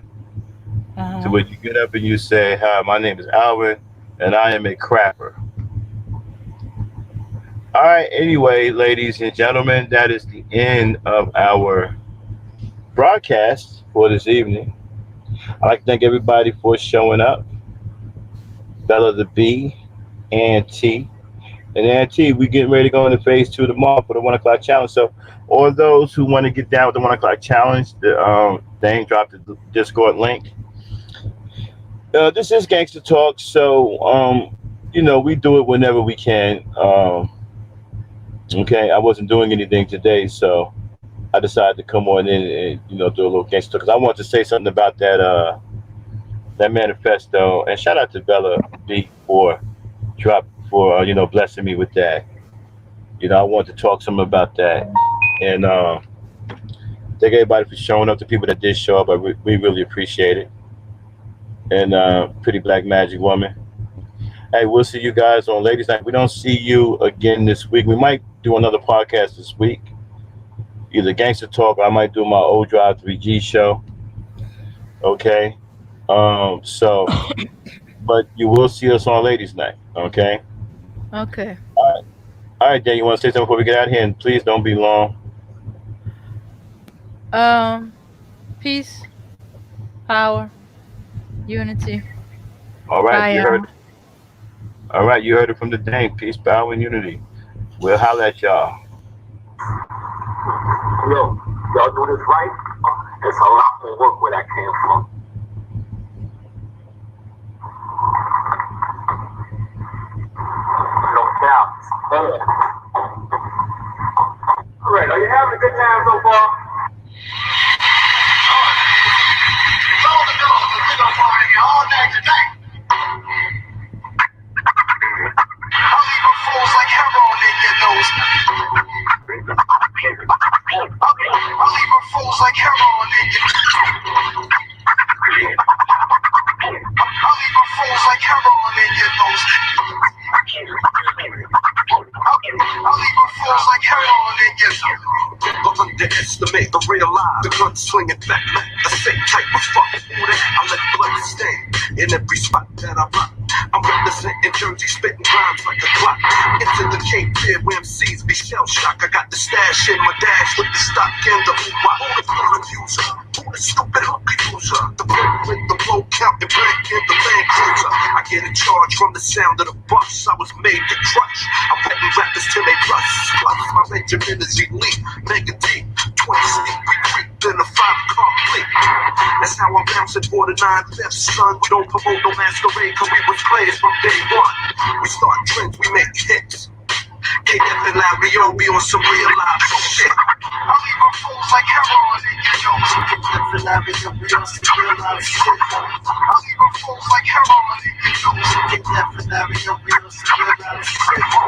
S2: So
S3: Uh-huh.
S2: when you get up and you say, hi, my name is Alvin, and I am a crapper. All right. Anyway, ladies and gentlemen, that is the end of our broadcast for this evening. I'd like to thank everybody for showing up. Bella the B, and T. And T, we getting ready to go into phase 2 tomorrow for the 1 o'clock challenge. So, all those who want to get down with the 1 o'clock challenge, the thing dropped the Discord link. This is Gangster Talk, so we do it whenever we can. Okay, I wasn't doing anything today, so I decided to come on in and do a little gangster talk because I wanted to say something about that manifesto. And shout out to Bella B for blessing me with that. I want to talk some about that, and thank everybody for showing up. The people that did show up, we really appreciate it. And Pretty Black Magic Woman. Hey, we'll see you guys on Ladies Night. We don't see you again this week. We might do another podcast this week, either Gangster Talk or I might do my old Drive 3G show. Okay, but you will see us on Ladies Night. Okay.
S3: Okay.
S2: All right, Dan, you want to say something before we get out of here? And please don't be long.
S3: Peace, power, unity.
S2: All right, you heard.
S3: Fire.
S2: All right, you heard it from the Dane. Peace, power, and unity. We'll holler at y'all.
S1: Yo, y'all do this right, it's a lot more work where that came from. No doubt. Alright, are you having a good time so far? All night tonight. I'll leave a fools like heroin in your nose. I'll leave a fools like heroin in your nose. I'll leave a fools like heroin in your nose. I'll leave a fools like heroin in your nose. Never underestimate the real life. The gun swinging back, the same type of fuck. I let blood stain in every spot that I rock. I'm representing Jersey, spitting rhymes like a clock. Into the Cape Fear where MCs be shell shocked. I got the stash in my dash with the stock and the user. Who the stupid hooker user? The break with the blow count and break in the Land Cruiser. I get a charge from the sound of the bus. I was made to crush. I'm petting rappers till they plus. My regiment is elite, mega deep. 20 steep, we creep in a 5-car fleet. That's how I'm bouncing for the 9-5, son. We don't promote no masquerade, cause we was players from day one. We start trends, we make hits. KF and Larry O be on some real life shit. I'll leave a fools like heroin in your nose. KF and Larry O be on some real life shit. I'll leave a fools like heroin in your nose. KF and Larry O be on some real life shit.